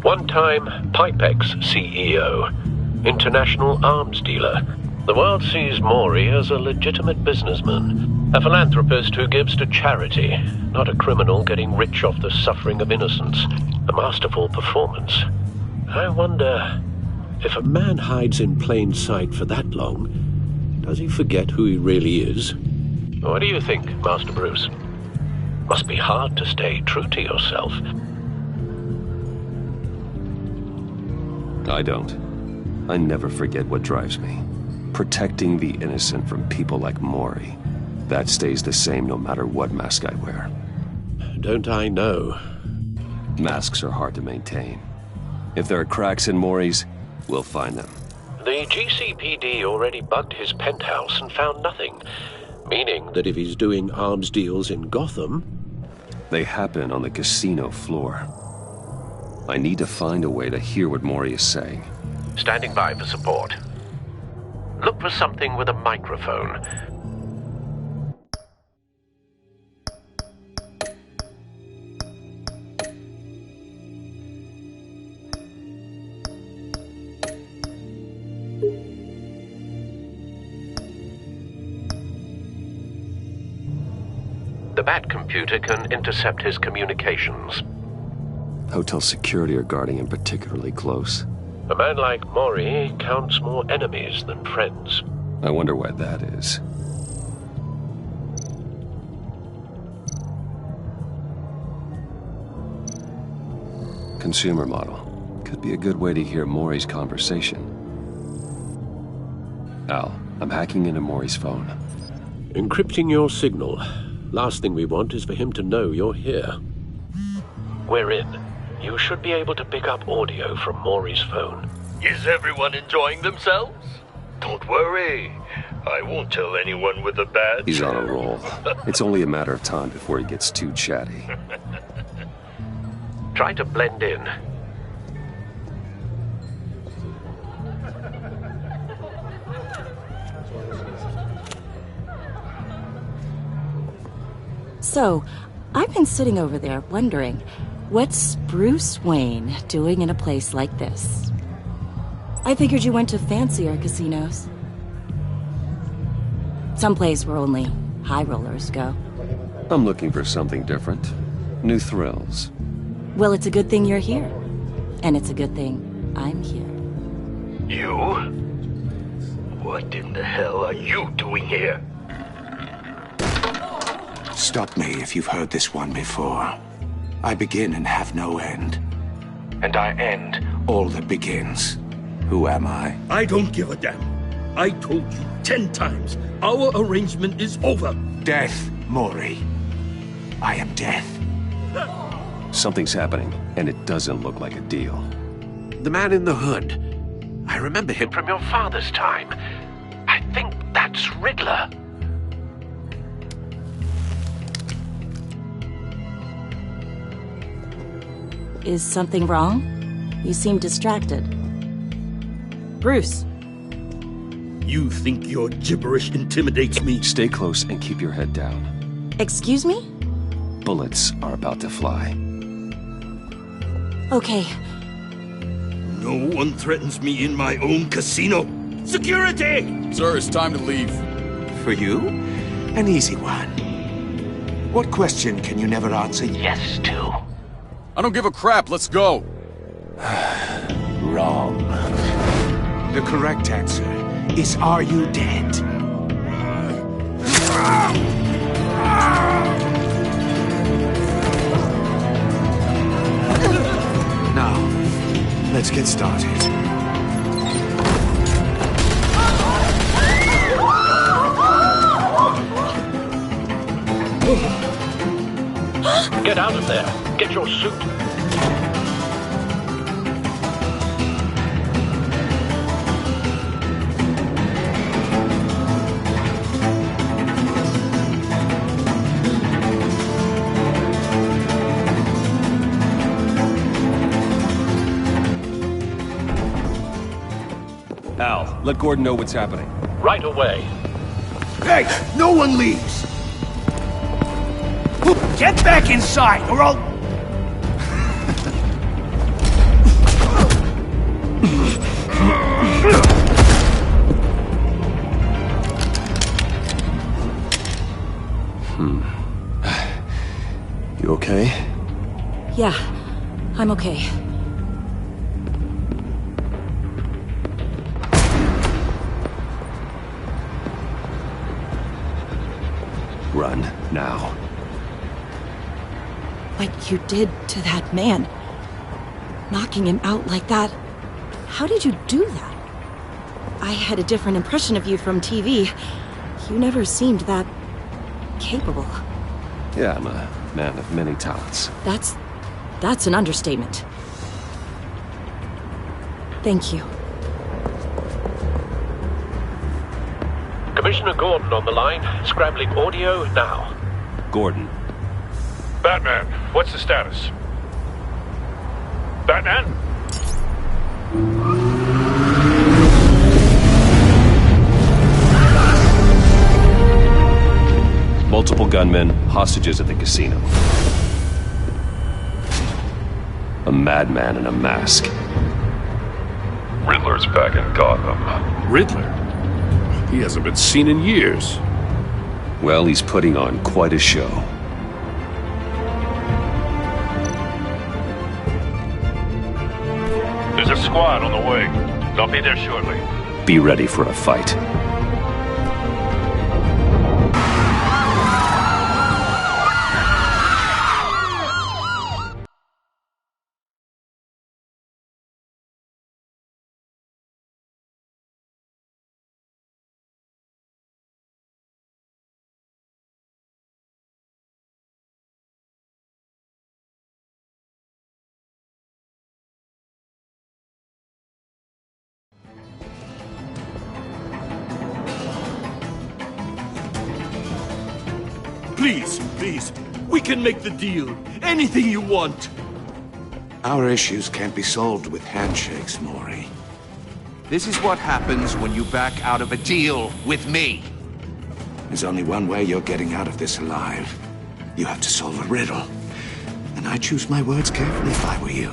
One-time Pipex CEO, international arms dealer. The world sees Maury as a legitimate businessman, a philanthropist who gives to charity, not a criminal getting rich off the suffering of innocence. A masterful performance. I wonder, if a man hides in plain sight for that long, does he forget who he really is? What do you think, Master Bruce? Must be hard to stay true to yourself. I don't. I never forget what drives me. Protecting the innocent from people like Maury. That stays the same no matter what mask I wear. Don't I know? Masks are hard to maintain. If there are cracks in Maury's, we'll find them. The GCPD already bugged his penthouse and found nothing. Meaning that if he's doing arms deals in Gotham... They happen on the casino floor. I need to find a way to hear what Maury is saying. Standing by for support. Look for something with a microphone. The Bat computer can intercept his communications. Hotel security are guarding him particularly close. A man like Maury counts more enemies than friends. I wonder why that is. Consumer model. Could be a good way to hear Maury's conversation. Al, I'm hacking into Maury's phone. Encrypting your signal. Last thing we want is for him to know you're here. We're in. You should be able to pick up audio from Maury's phone. Is everyone enjoying themselves? Don't worry. I won't tell anyone with a badge. He's on a roll. It's only a matter of time before he gets too chatty. Try to blend in. So, I've been sitting over there wondering, what's Bruce Wayne doing in a place like this? I figured you went to fancier casinos. Someplace where only high rollers go. I'm looking for something different. New thrills. Well, it's a good thing you're here. And it's a good thing I'm here. You? What in the hell are you doing here? Stop me if you've heard this one before. I begin and have no end. And I end all that begins. Who am I? I don't give a damn. I told you 10 times. Our arrangement is over. Death, Maury. I am death. Something's happening, and it doesn't look like a deal. The man in the hood. I remember him from your father's time. I think that's Riddler. Is something wrong? You seem distracted. Bruce. You think your gibberish intimidates me? Stay close and keep your head down. Excuse me? Bullets are about to fly. Okay. No one threatens me in my own casino. Security! Sir, it's time to leave. For you, an easy one. What question can you never answer yes to? I don't give a crap, let's go. Wrong. The correct answer is, are you dead? Now, let's get started. Get out of there. Get your suit. Al, let Gordon know what's happening. Right away. Hey, no one leaves! Get back inside, or I'll... You okay? Yeah, I'm okay. Run, now. What you did to that man, knocking him out like that, how did you do that? I had a different impression of you from TV. You never seemed that capable. Yeah, I'm a man of many talents. That's an understatement. Thank you. Commissioner Gordon on the line, scrambling audio now. Gordon. Batman, what's the status? Batman? Multiple gunmen, hostages at the casino. A madman in a mask. Riddler's back in Gotham. Riddler? He hasn't been seen in years. Well, he's putting on quite a show. There's a squad on the way. They'll be there shortly. Be ready for a fight. Please, we can make the deal. Anything you want. Our issues can't be solved with handshakes, Maury. This is what happens when you back out of a deal with me. There's only one way you're getting out of this alive. You have to solve a riddle. And I choose my words carefully if I were you.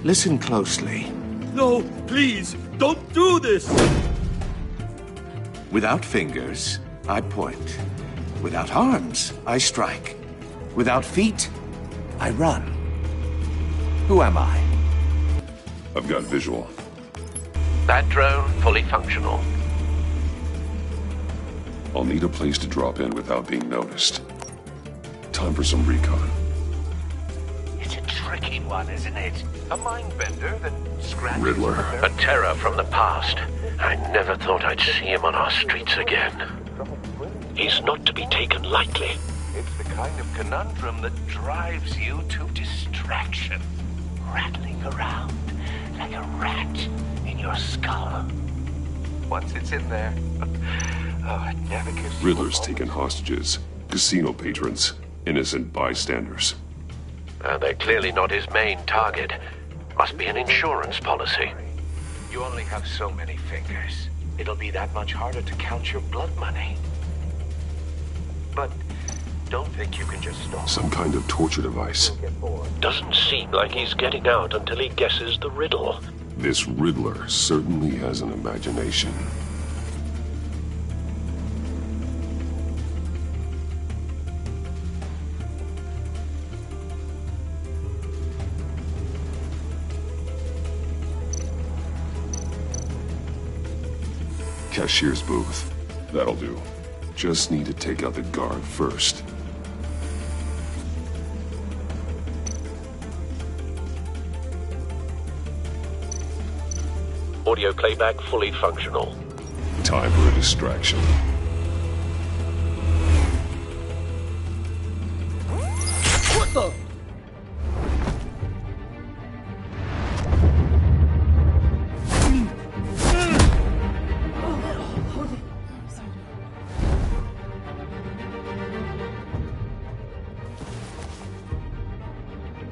Listen closely. No, please, don't do this! Without fingers, I point. Without arms, I strike. Without feet, I run. Who am I? I've got visual. That drone fully functional. I'll need a place to drop in without being noticed. Time for some recon. It's a tricky one, isn't it? A mind bender that scratches... Riddler. A terror from the past. I never thought I'd see him on our streets again. He's not to be taken lightly. It's the kind of conundrum that drives you to distraction. Rattling around like a rat in your skull. Once it's in there, it never gives you... Riddler's taken hostages. Casino patrons. Innocent bystanders. They're clearly not his main target. Must be an insurance policy. You only have so many fingers. It'll be that much harder to count your blood money. But don't think you can just stop. Some kind of torture device. Doesn't seem like he's getting out until he guesses the riddle. This Riddler certainly has an imagination. Cashier's booth. That'll do. Just need to take out the guard first. Audio playback fully functional. Time for a distraction. What the?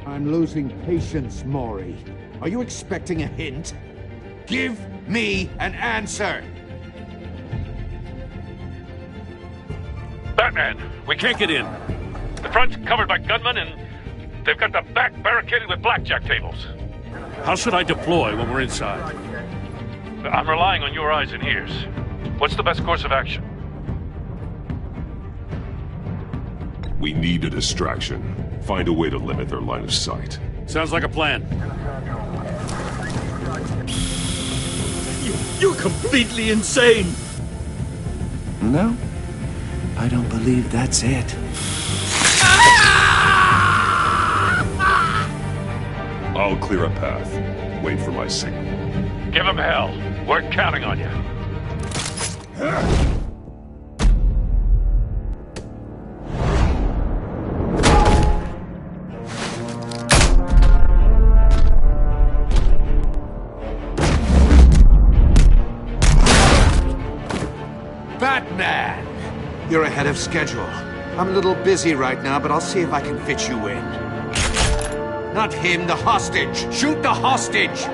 I'm losing patience, Maury. Are you expecting a hint? Give me an answer! Batman, we can't get in. The front's covered by gunmen and they've got the back barricaded with blackjack tables. How should I deploy when we're inside? I'm relying on your eyes and ears. What's the best course of action? We need a distraction. Find a way to limit their line of sight. Sounds like a plan. You're completely insane! No, I don't believe that's it. I'll clear a path. Wait for my signal. Give him hell. We're counting on you. Batman! You're ahead of schedule. I'm a little busy right now, but I'll see if I can fit you in. Not him, the hostage! Shoot the hostage!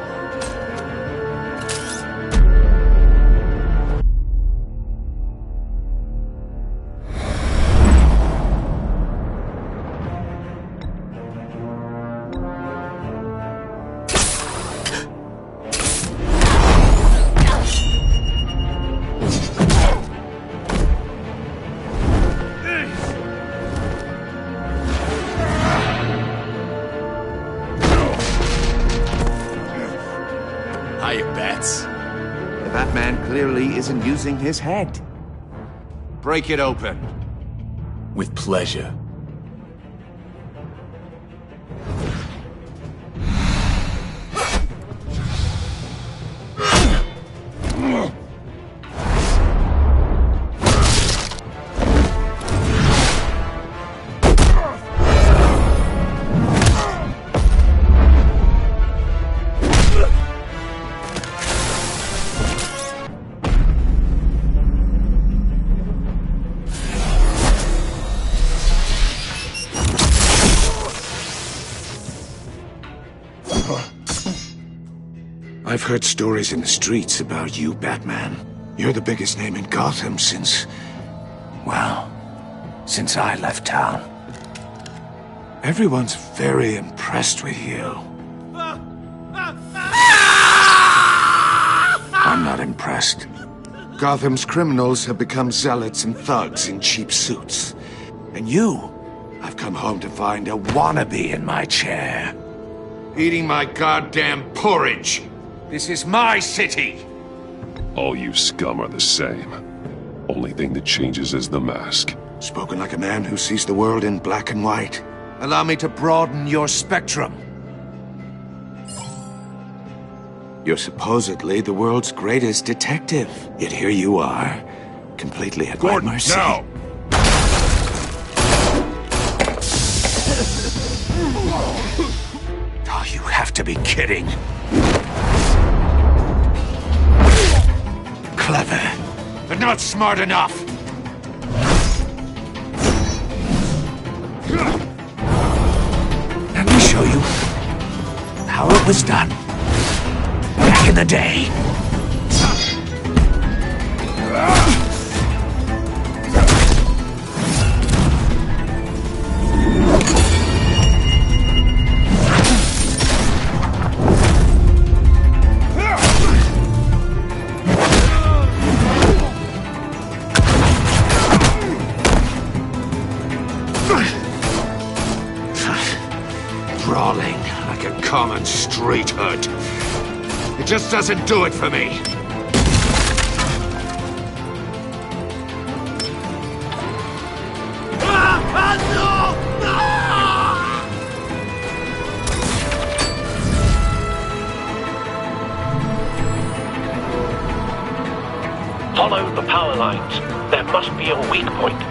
The Batman clearly isn't using his head. Break it open. With pleasure. I've heard stories in the streets about you, Batman. You're the biggest name in Gotham since... well, since I left town. Everyone's very impressed with you. I'm not impressed. Gotham's criminals have become zealots and thugs in cheap suits. And you, I've come home to find a wannabe in my chair. Eating my goddamn porridge. This is my city! All you scum are the same. Only thing that changes is the mask. Spoken like a man who sees the world in black and white. Allow me to broaden your spectrum. You're supposedly the world's greatest detective. Yet here you are, completely at my mercy. Now! Oh, you have to be kidding. Clever, but not smart enough. Let me show you how it was done back in the day. Brawling like a common street hood. It just doesn't do it for me. Follow the power lines. There must be a weak point.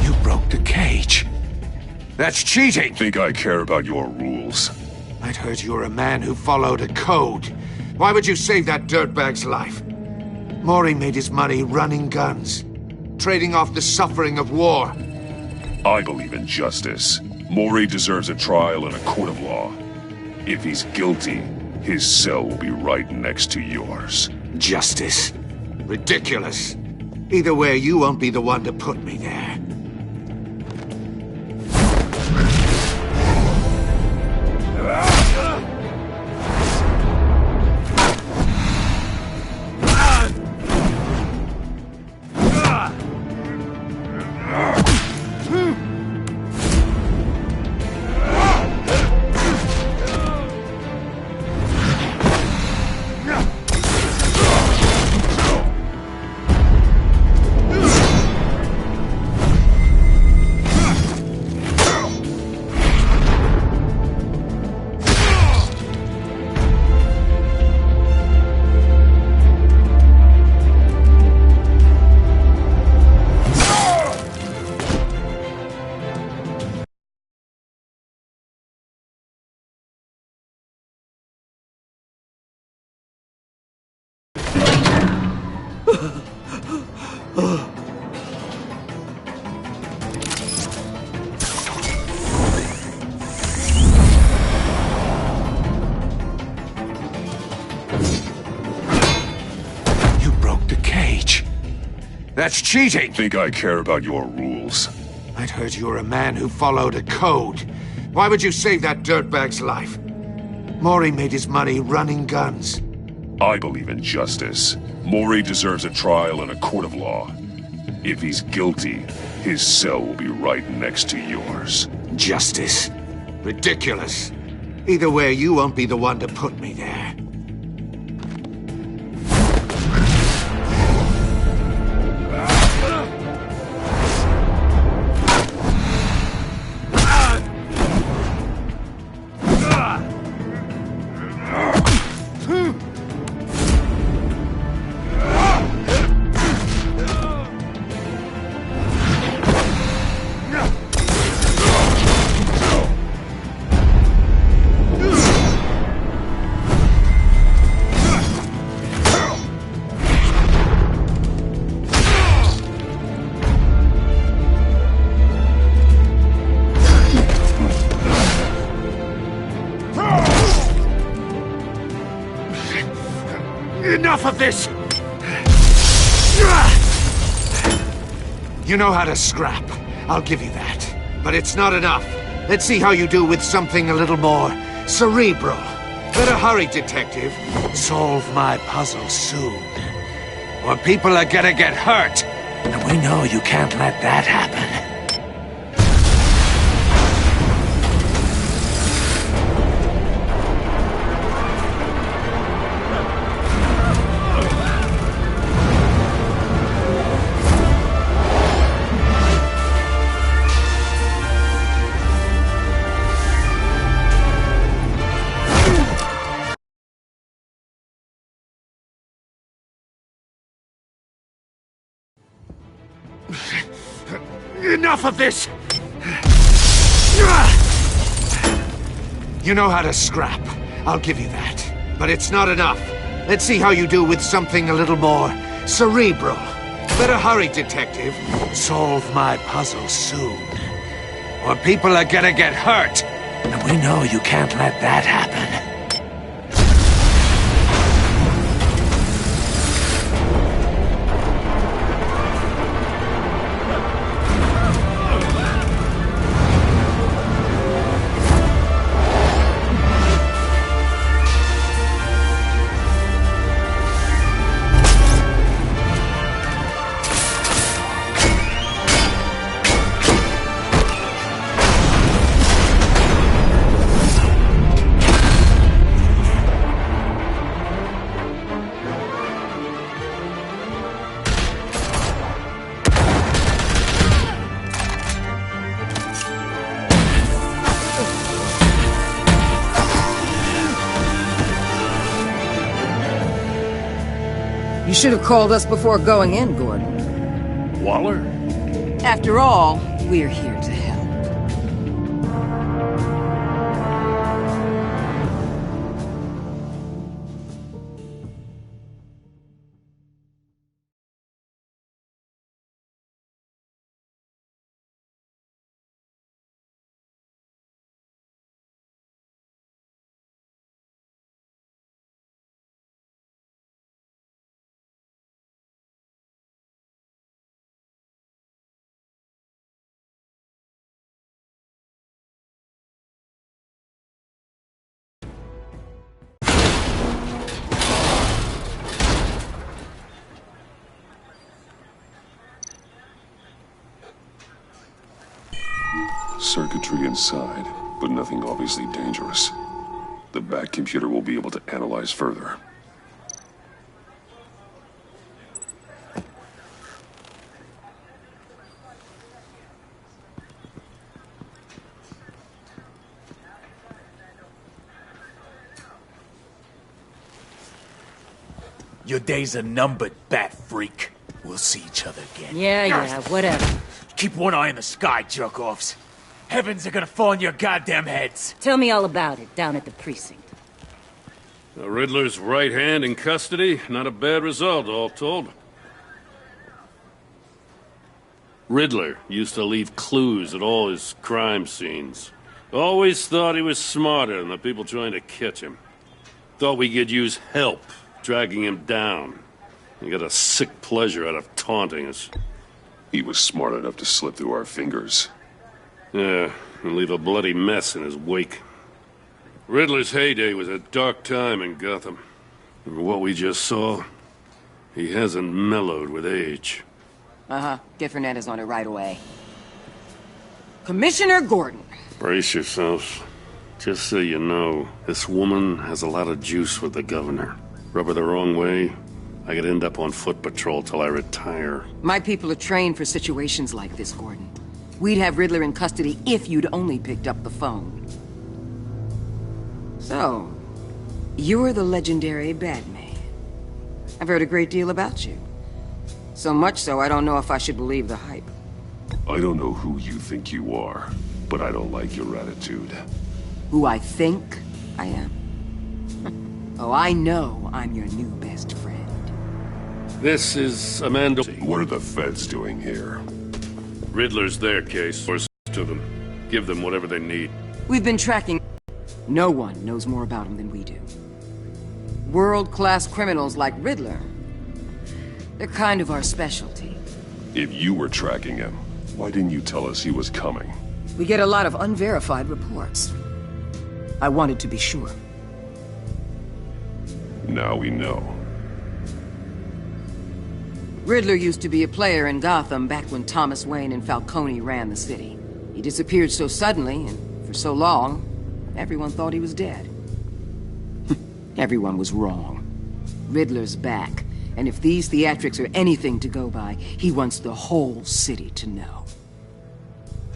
You broke the cage. That's cheating! Think I care about your rules? I'd heard you were a man who followed a code. Why would you save that dirtbag's life? Maury made his money running guns, trading off the suffering of war. I believe in justice. Maury deserves a trial in a court of law. If he's guilty, his cell will be right next to yours. Justice? Ridiculous. Either way, you won't be the one to put me there. You broke the cage. That's cheating! Think I care about your rules? I'd heard you were a man who followed a code. Why would you save that dirtbag's life? Maury made his money running guns. I believe in justice. Maury deserves a trial in a court of law. If he's guilty, his cell will be right next to yours. Justice? Ridiculous. Either way, you won't be the one to put me there. Enough of this! You know how to scrap. I'll give you that. But it's not enough. Let's see how you do with something a little more cerebral. Better hurry, detective. Solve my puzzle soon. Or people are gonna get hurt. And we know you can't let that happen. Enough of this! You know how to scrap. I'll give you that. But it's not enough. Let's see how you do with something a little more cerebral. Better hurry, detective. Solve my puzzle soon. Or people are gonna get hurt. And we know you can't let that happen. You should have called us before going in, Gordon. Waller? After all, we're here to help. Circuitry inside, but nothing obviously dangerous. The back computer will be able to analyze further. Your days are numbered, bat freak. We'll see each other again. Yeah, whatever. Keep one eye in the sky, jerk-offs. Heavens are gonna fall on your goddamn heads. Tell me all about it, down at the precinct. The Riddler's right hand in custody. Not a bad result, all told. Riddler used to leave clues at all his crime scenes. Always thought he was smarter than the people trying to catch him. Thought we could use help dragging him down. He got a sick pleasure out of taunting us. He was smart enough to slip through our fingers. Yeah, and leave a bloody mess in his wake. Riddler's heyday was a dark time in Gotham. And what we just saw, he hasn't mellowed with age. Get Fernandez on it right away. Commissioner Gordon. Brace yourselves. Just so you know, this woman has a lot of juice with the governor. Rub her the wrong way, I could end up on foot patrol till I retire. My people are trained for situations like this, Gordon. We'd have Riddler in custody if you'd only picked up the phone. So, you're the legendary Batman. I've heard a great deal about you. So much so, I don't know if I should believe the hype. I don't know who you think you are, but I don't like your attitude. Who I think I am? Oh, I know I'm your new best friend. This is Amanda. What are the feds doing here? Riddler's their case. Force to them. Give them whatever they need. We've been tracking. No one knows more about him than we do. World-class criminals like Riddler. They're kind of our specialty. If you were tracking him, why didn't you tell us he was coming? We get a lot of unverified reports. I wanted to be sure. Now we know. Riddler used to be a player in Gotham back when Thomas Wayne and Falcone ran the city. He disappeared so suddenly, and for so long, everyone thought he was dead. Everyone was wrong. Riddler's back, and if these theatrics are anything to go by, he wants the whole city to know.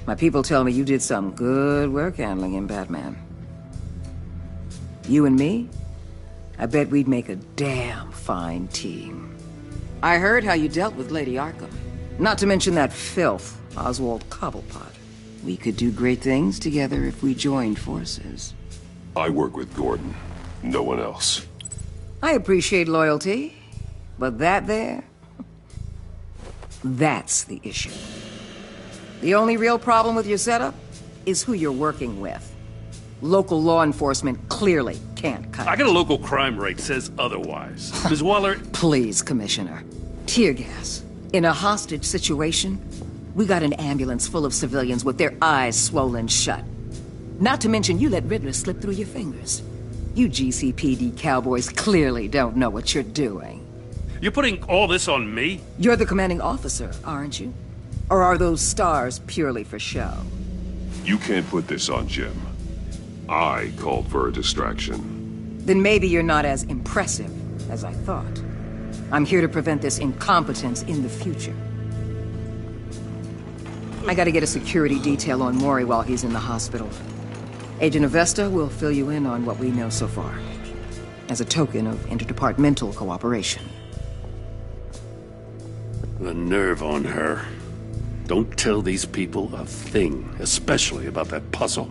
My people tell me you did some good work handling him, Batman. You and me? I bet we'd make a damn fine team. I heard how you dealt with Lady Arkham. Not to mention that filth, Oswald Cobblepot. We could do great things together if we joined forces. I work with Gordon. No one else. I appreciate loyalty, but that there... that's the issue. The only real problem with your setup is who you're working with. Local law enforcement clearly can't cut it. I got a local crime rate says otherwise. Ms. Waller... Please, Commissioner. Tear gas. In a hostage situation, we got an ambulance full of civilians with their eyes swollen shut. Not to mention you let Riddler slip through your fingers. You GCPD cowboys clearly don't know what you're doing. You're putting all this on me? You're the commanding officer, aren't you? Or are those stars purely for show? You can't put this on Jim. I called for a distraction. Then maybe you're not as impressive as I thought. I'm here to prevent this incompetence in the future. I gotta get a security detail on Mori while he's in the hospital. Agent Avesta will fill you in on what we know so far, as a token of interdepartmental cooperation. The nerve on her. Don't tell these people a thing, especially about that puzzle.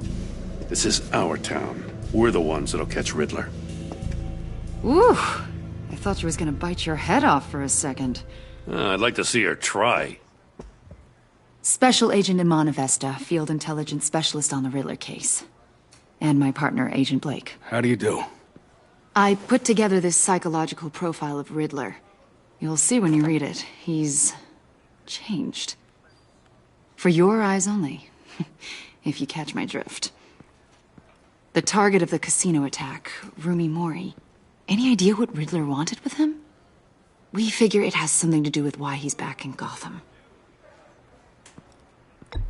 This is our town. We're the ones that'll catch Riddler. Ooh, I thought you was gonna bite your head off for a second. I'd like to see her try. Special Agent Iman Avesta, Field Intelligence Specialist on the Riddler case. And my partner, Agent Blake. How do you do? I put together this psychological profile of Riddler. You'll see when you read it. He's... changed. For your eyes only, if you catch my drift. The target of the casino attack, Rumi Mori. Any idea what Riddler wanted with him? We figure it has something to do with why he's back in Gotham.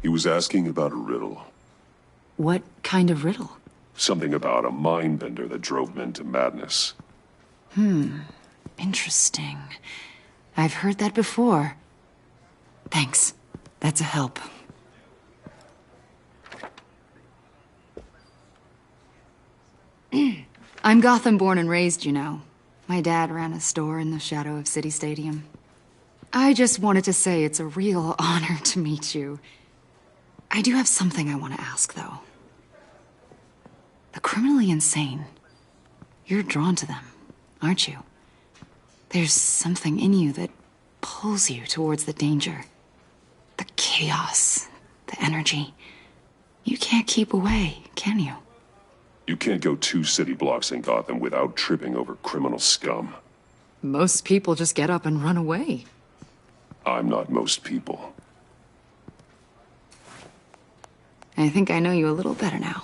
He was asking about a riddle. What kind of riddle? Something about a mind-bender that drove men to madness. Interesting. I've heard that before. Thanks. That's a help. I'm Gotham born and raised, you know. My dad ran a store in the shadow of City Stadium. I just wanted to say it's a real honor to meet you. I do have something I want to ask, though. The criminally insane. You're drawn to them, aren't you? There's something in you that pulls you towards the danger. The chaos, the energy. You can't keep away, can you? You can't go 2 city blocks in Gotham without tripping over criminal scum. Most people just get up and run away. I'm not most people. I think I know you a little better now.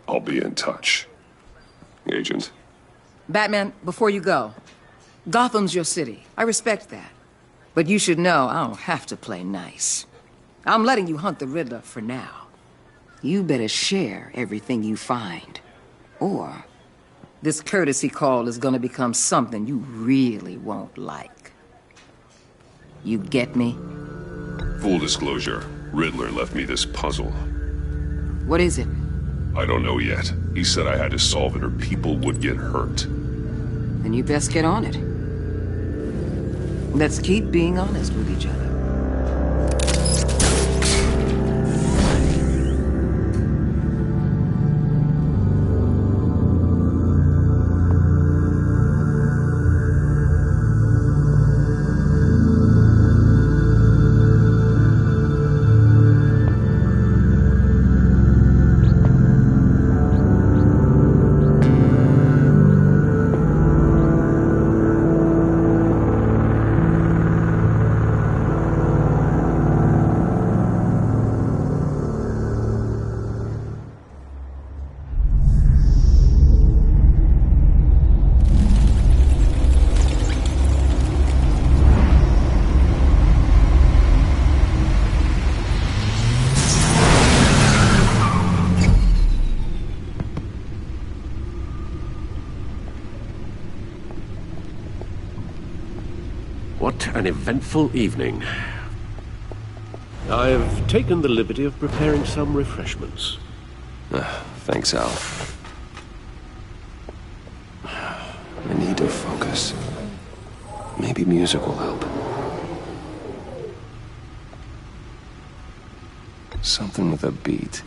I'll be in touch. Agent. Batman, before you go, Gotham's your city. I respect that. But you should know I don't have to play nice. I'm letting you hunt the Riddler for now. You better share everything you find. Or this courtesy call is gonna become something you really won't like. You get me? Full disclosure, Riddler left me this puzzle. What is it? I don't know yet. He said I had to solve it or people would get hurt. Then you best get on it. Let's keep being honest with each other. What an eventful evening. I've taken the liberty of preparing some refreshments. Thanks, Al. I need to focus. Maybe music will help. Something with a beat.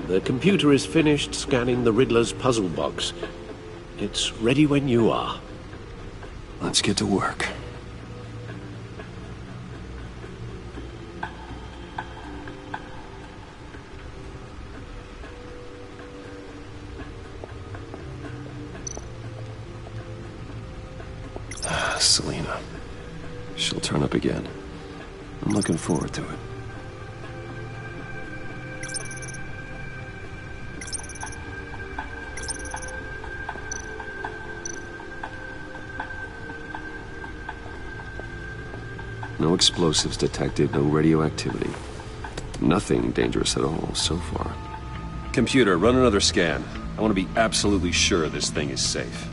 The computer is finished scanning the Riddler's puzzle box. It's ready when you are. Let's get to work. Selena. She'll turn up again. I'm looking forward to it. No explosives detected, no radioactivity. Nothing dangerous at all so far. Computer, run another scan. I want to be absolutely sure this thing is safe.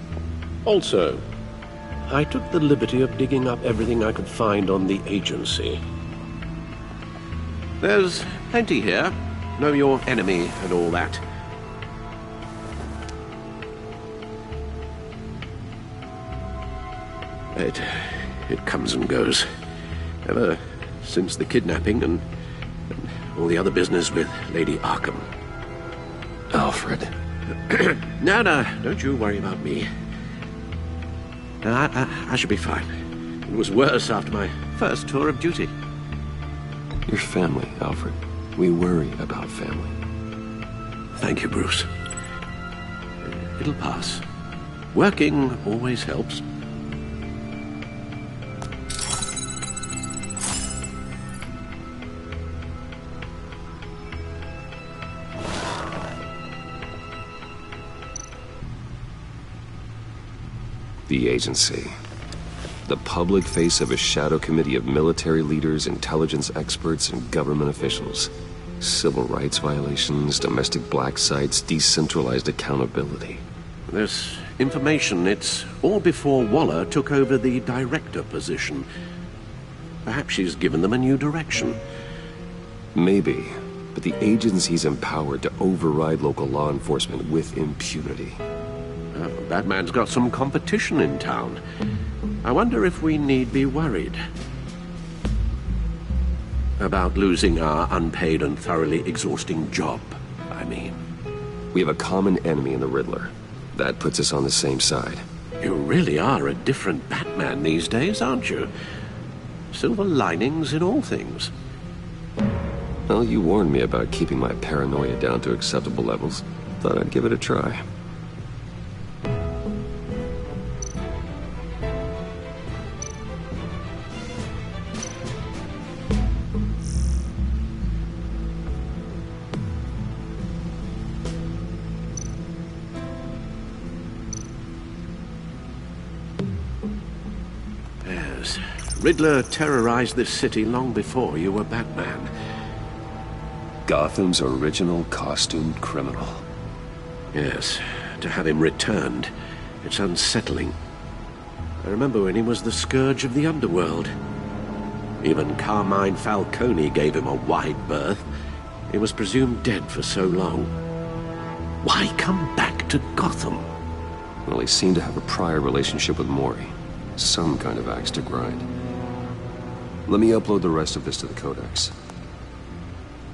Also, I took the liberty of digging up everything I could find on the agency. There's plenty here. Know your enemy and all that. It comes and goes. Ever since the kidnapping and all the other business with Lady Arkham. Alfred. No, don't you worry about me. No, I should be fine. It was worse after my first tour of duty. Your family, Alfred. We worry about family. Thank you, Bruce. It'll pass. Working always helps. The agency. The public face of a shadow committee of military leaders, intelligence experts, and government officials. Civil rights violations, domestic black sites, decentralized accountability. This information, it's all before Waller took over the director position. Perhaps she's given them a new direction. Maybe, but the agency's empowered to override local law enforcement with impunity. Batman's got some competition in town. I wonder if we need be worried about losing our unpaid and thoroughly exhausting job, I mean. We have a common enemy in the Riddler. That puts us on the same side. You really are a different Batman these days, aren't you? Silver linings in all things. Well, you warned me about keeping my paranoia down to acceptable levels. Thought I'd give it a try. Riddler terrorized this city long before you were Batman. Gotham's original costumed criminal. Yes, to have him returned, it's unsettling. I remember when he was the scourge of the underworld. Even Carmine Falcone gave him a wide berth. He was presumed dead for so long. Why come back to Gotham? Well, he seemed to have a prior relationship with Mori. Some kind of axe to grind. Let me upload the rest of this to the Codex.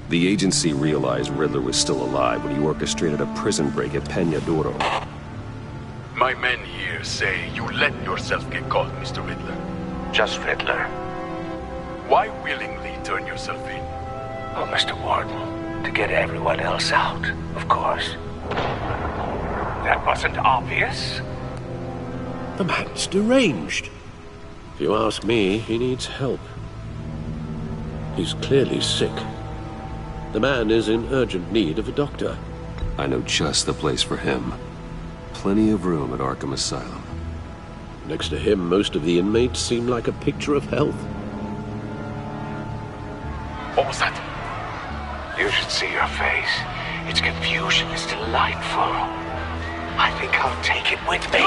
The agency realized Riddler was still alive when he orchestrated a prison break at Peña Duro. My men here say you let yourself get caught, Mr. Riddler. Just Riddler. Why willingly turn yourself in? Oh, Mr. Warden, to get everyone else out, of course. That wasn't obvious. The man's deranged. If you ask me, he needs help. He's clearly sick. The man is in urgent need of a doctor. I know just the place for him. Plenty of room at Arkham Asylum. Next to him, most of the inmates seem like a picture of health. What was that? You should see your face. Its confusion is delightful. I think I'll take it with me.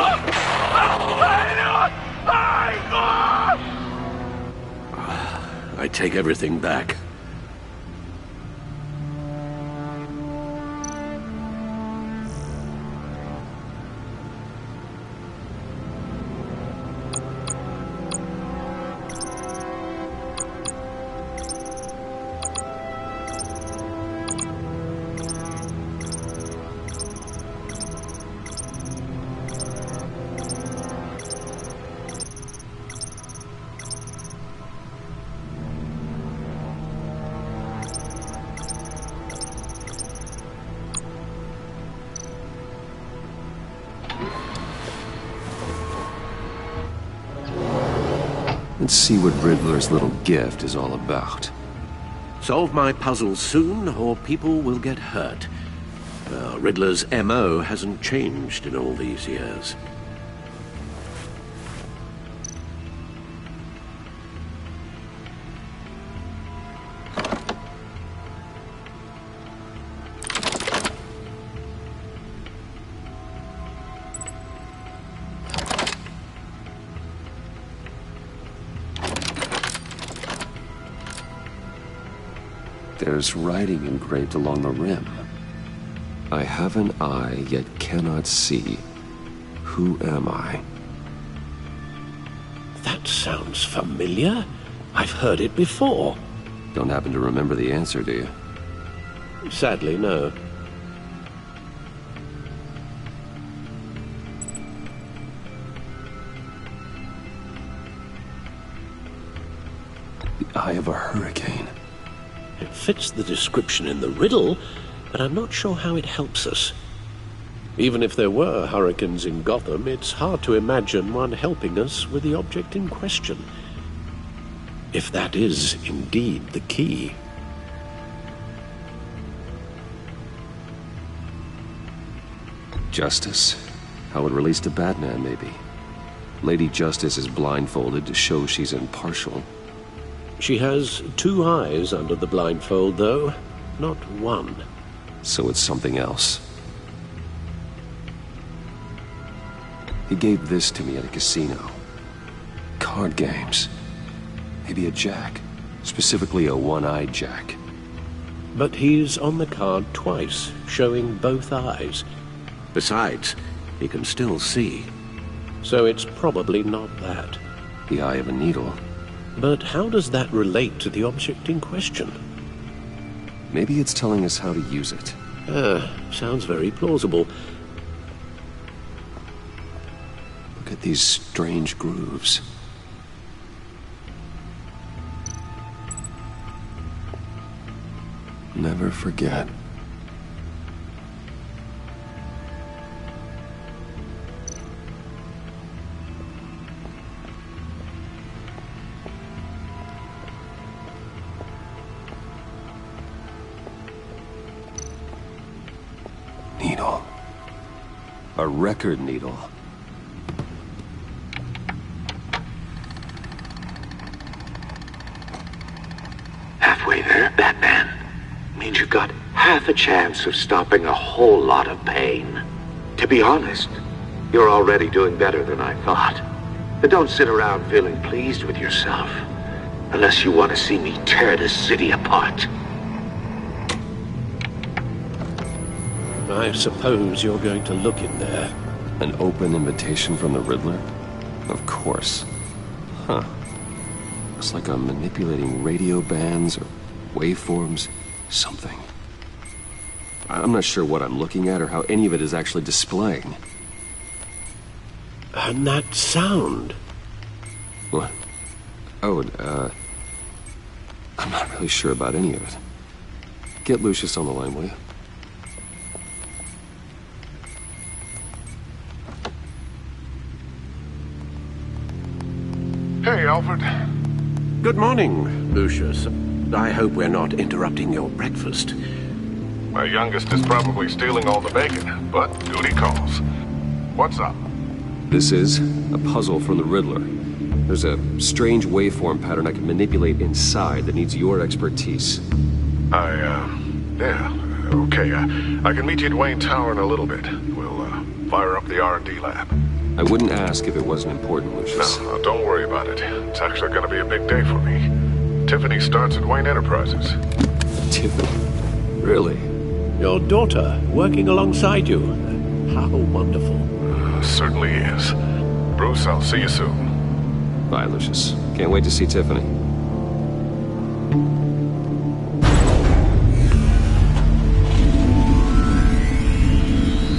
I take everything back. Let's see what Riddler's little gift is all about. Solve my puzzle soon, or people will get hurt. Riddler's M.O. hasn't changed in all these years. There's writing engraved along the rim. I have an eye, yet cannot see. Who am I? That sounds familiar. I've heard it before. Don't happen to remember the answer, do you? Sadly, no. The eye of a hurricane. It fits the description in the riddle, but I'm not sure how it helps us. Even if there were hurricanes in Gotham, it's hard to imagine one helping us with the object in question. If that is indeed the key. Justice? How it relates to Batman, maybe. Lady Justice is blindfolded to show she's impartial. She has 2 eyes under the blindfold, though, not 1. So it's something else. He gave this to me at a casino. Card games. Maybe a jack. Specifically a one-eyed jack. But he's on the card twice, showing both eyes. Besides, he can still see. So it's probably not that. The eye of a needle. But how does that relate to the object in question? Maybe it's telling us how to use it. Sounds very plausible. Look at these strange grooves. Never forget. Needle. A record needle. Halfway there, Batman. Means you got half a chance of stopping a whole lot of pain. To be honest, you're already doing better than I thought. But don't sit around feeling pleased with yourself. Unless you want to see me tear this city apart. I suppose you're going to look in there. An open invitation from the Riddler? Of course. Huh. Looks like I'm manipulating radio bands or waveforms. Something. I'm not sure what I'm looking at or how any of it is actually displaying. And that sound. What? Oh, I'm not really sure about any of it. Get Lucius on the line, will you? Hey, Alfred. Good morning, Lucius. I hope we're not interrupting your breakfast. My youngest is probably stealing all the bacon, but duty calls. What's up? This is a puzzle from the Riddler. There's a strange waveform pattern I can manipulate inside that needs your expertise. Yeah, okay. I can meet you at Wayne Tower in a little bit. We'll, fire up the R&D lab. I wouldn't ask if it wasn't important, Lucius. No, don't worry about it. It's actually gonna be a big day for me. Tiffany starts at Wayne Enterprises. Tiffany? Really? Your daughter, working alongside you. How wonderful. Certainly is. Bruce, I'll see you soon. Bye, Lucius. Can't wait to see Tiffany.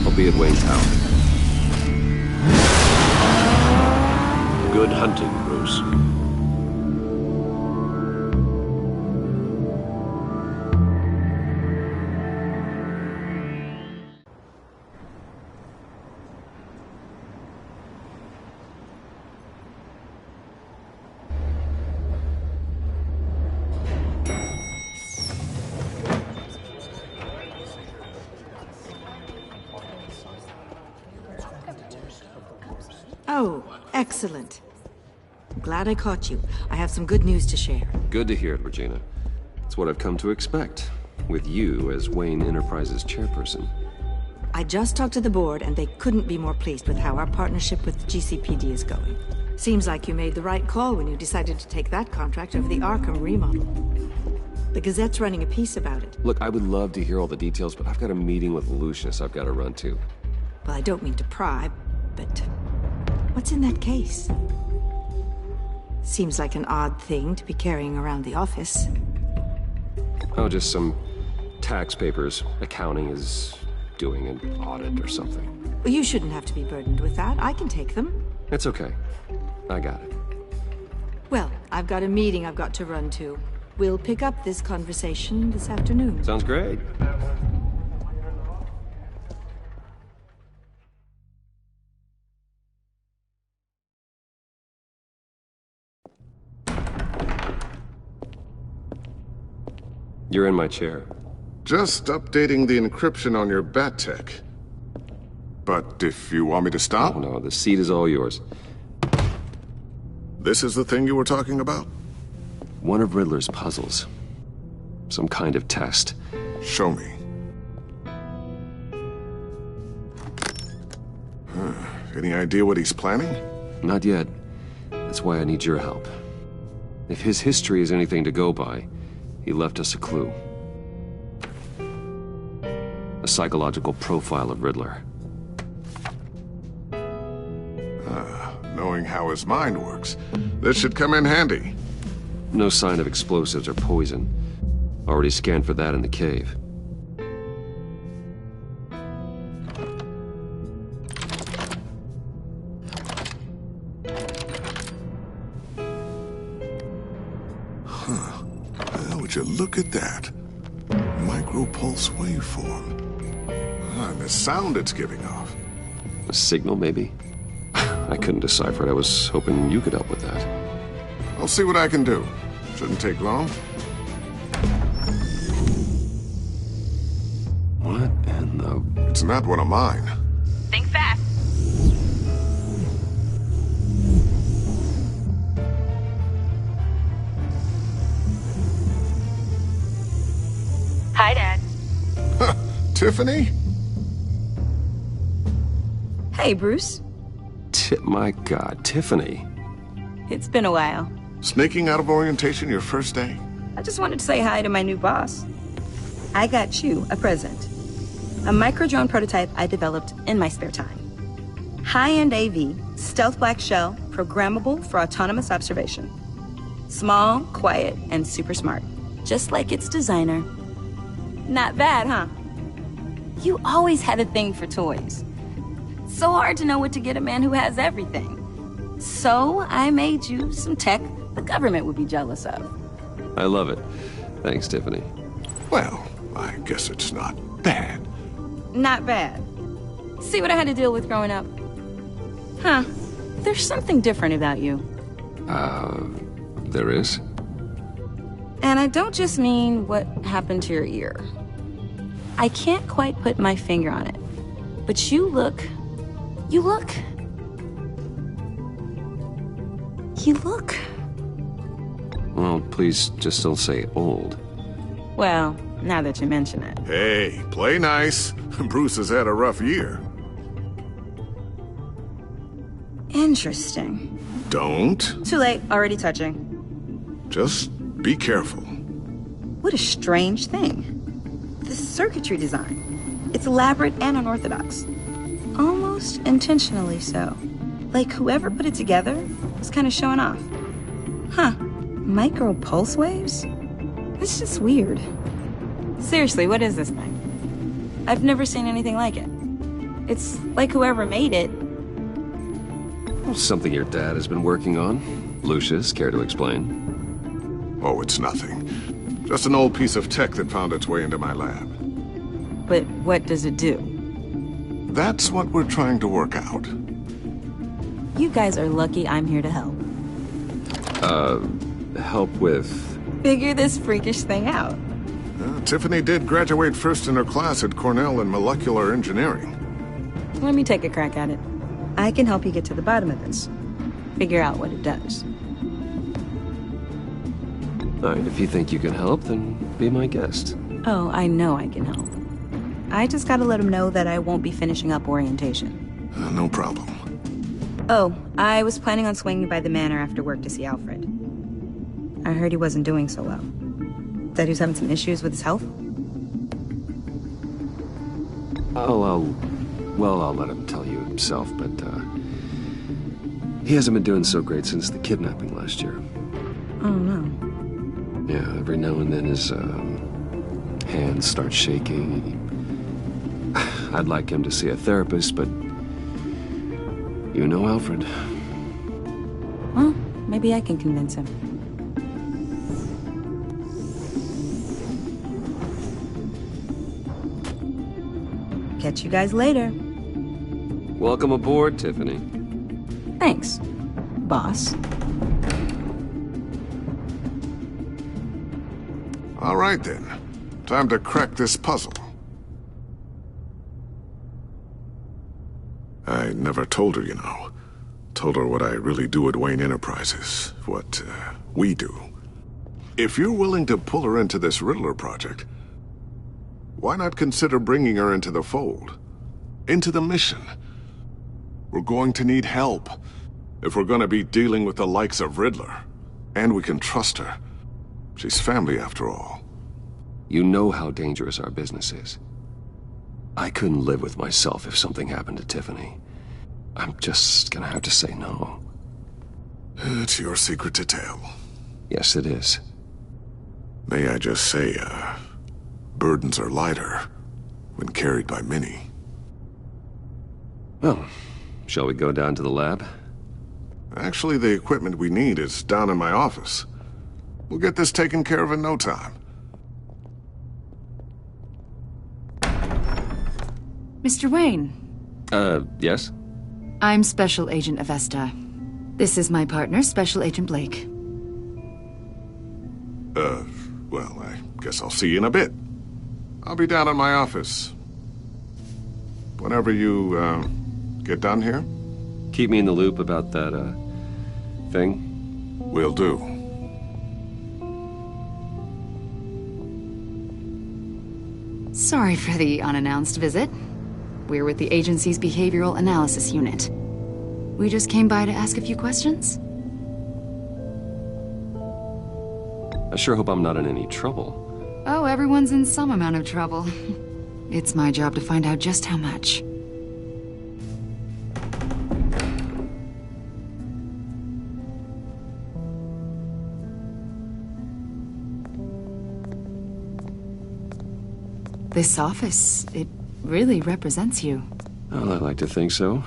I'll be at Wayne Tower. Good hunting, Bruce. Oh, excellent. Glad I caught you. I have some good news to share. Good to hear it, Regina. It's what I've come to expect, with you as Wayne Enterprises chairperson. I just talked to the board, and they couldn't be more pleased with how our partnership with GCPD is going. Seems like you made the right call when you decided to take that contract over the Arkham remodel. The Gazette's running a piece about it. Look, I would love to hear all the details, but I've got a meeting with Lucius I've got to run to. Well, I don't mean to pry, but what's in that case? Seems like an odd thing to be carrying around the office. Oh, just some tax papers. Accounting is doing an audit or something. Well, you shouldn't have to be burdened with that. I can take them. It's okay. I got it. Well, I've got a meeting I've got to run to. We'll pick up this conversation this afternoon. Sounds great. You're in my chair. Just updating the encryption on your bat tech. But if you want me to stop? Oh, no, the seat is all yours. This is the thing you were talking about? One of Riddler's puzzles. Some kind of test. Show me. Any idea what he's planning? Not yet. That's why I need your help. If his history is anything to go by, he left us a clue. A psychological profile of Riddler. Knowing how his mind works, this should come in handy. No sign of explosives or poison. Already scanned for that in the cave. Well, would you look at that? Micropulse waveform. And the sound it's giving off. A signal, maybe? I couldn't decipher it. I was hoping you could help with that. I'll see what I can do. Shouldn't take long. What in the... It's not one of mine. Think fast. Hi, Dad. Tiffany? Hey, Bruce. My God, Tiffany. It's been a while. Sneaking out of orientation your first day? I just wanted to say hi to my new boss. I got you a present. A micro-drone prototype I developed in my spare time. High-end AV, stealth black shell, programmable for autonomous observation. Small, quiet, and super smart. Just like its designer. Not bad, huh? You always had a thing for toys. So hard to know what to get a man who has everything. So I made you some tech the government would be jealous of. I love it. Thanks, Tiffany. Well, I guess it's not bad. Not bad. See what I had to deal with growing up? Huh. There's something different about you. There is? And I don't just mean what happened to your ear. I can't quite put my finger on it. But you look... Well, please just don't say old. Well, now that you mention it. Hey, play nice. Bruce has had a rough year. Interesting. Don't. Too late, already touching. Just be careful. What a strange thing. The circuitry design. It's elaborate and unorthodox. Almost intentionally so. Like whoever put it together was kind of showing off. Huh. Micro pulse waves? It's just weird. Seriously, what is this thing? I've never seen anything like it. It's like whoever made it... Something your dad has been working on. Lucius, care to explain? Oh, it's nothing. Just an old piece of tech that found its way into my lab. But what does it do? That's what we're trying to work out. You guys are lucky I'm here to help. Help with... Figure this freakish thing out. Tiffany did graduate first in her class at Cornell in molecular engineering. Let me take a crack at it. I can help you get to the bottom of this. Figure out what it does. All right, if you think you can help, then be my guest. Oh, I know I can help. I just gotta let him know that I won't be finishing up orientation. No problem. Oh, I was planning on swinging by the manor after work to see Alfred. I heard he wasn't doing so well. Said he was having some issues with his health? I'll let him tell you himself, but, he hasn't been doing so great since the kidnapping last year. Oh, no. Yeah, every now and then his, hands start shaking. I'd like him to see a therapist, but... You know Alfred. Well, maybe I can convince him. Catch you guys later. Welcome aboard, Tiffany. Thanks, boss. All right, then. Time to crack this puzzle. I never told her, you know. told her what I really do at Wayne Enterprises, what we do. If you're willing to pull her into this Riddler project, why not consider bringing her into the fold? Into the mission? We're going to need help if we're going to be dealing with the likes of Riddler. And we can trust her. She's family after all. You know how dangerous our business is. I couldn't live with myself if something happened to Tiffany. I'm just gonna have to say no. It's your secret to tell. Yes, it is. May I just say, burdens are lighter when carried by many. Well, shall we go down to the lab? Actually, the equipment we need is down in my office. We'll get this taken care of in no time. Mr. Wayne. Yes? I'm Special Agent Avesta. This is my partner, Special Agent Blake. Well, I guess I'll see you in a bit. I'll be down in my office. Whenever you, get done here? Keep me in the loop about that, thing? Will do. Sorry for the unannounced visit. We're with the agency's behavioral analysis unit. We just came by to ask a few questions. I sure hope I'm not in any trouble. Oh, everyone's in some amount of trouble. It's my job to find out just how much. This office, it really represents you. Well, I like to think so.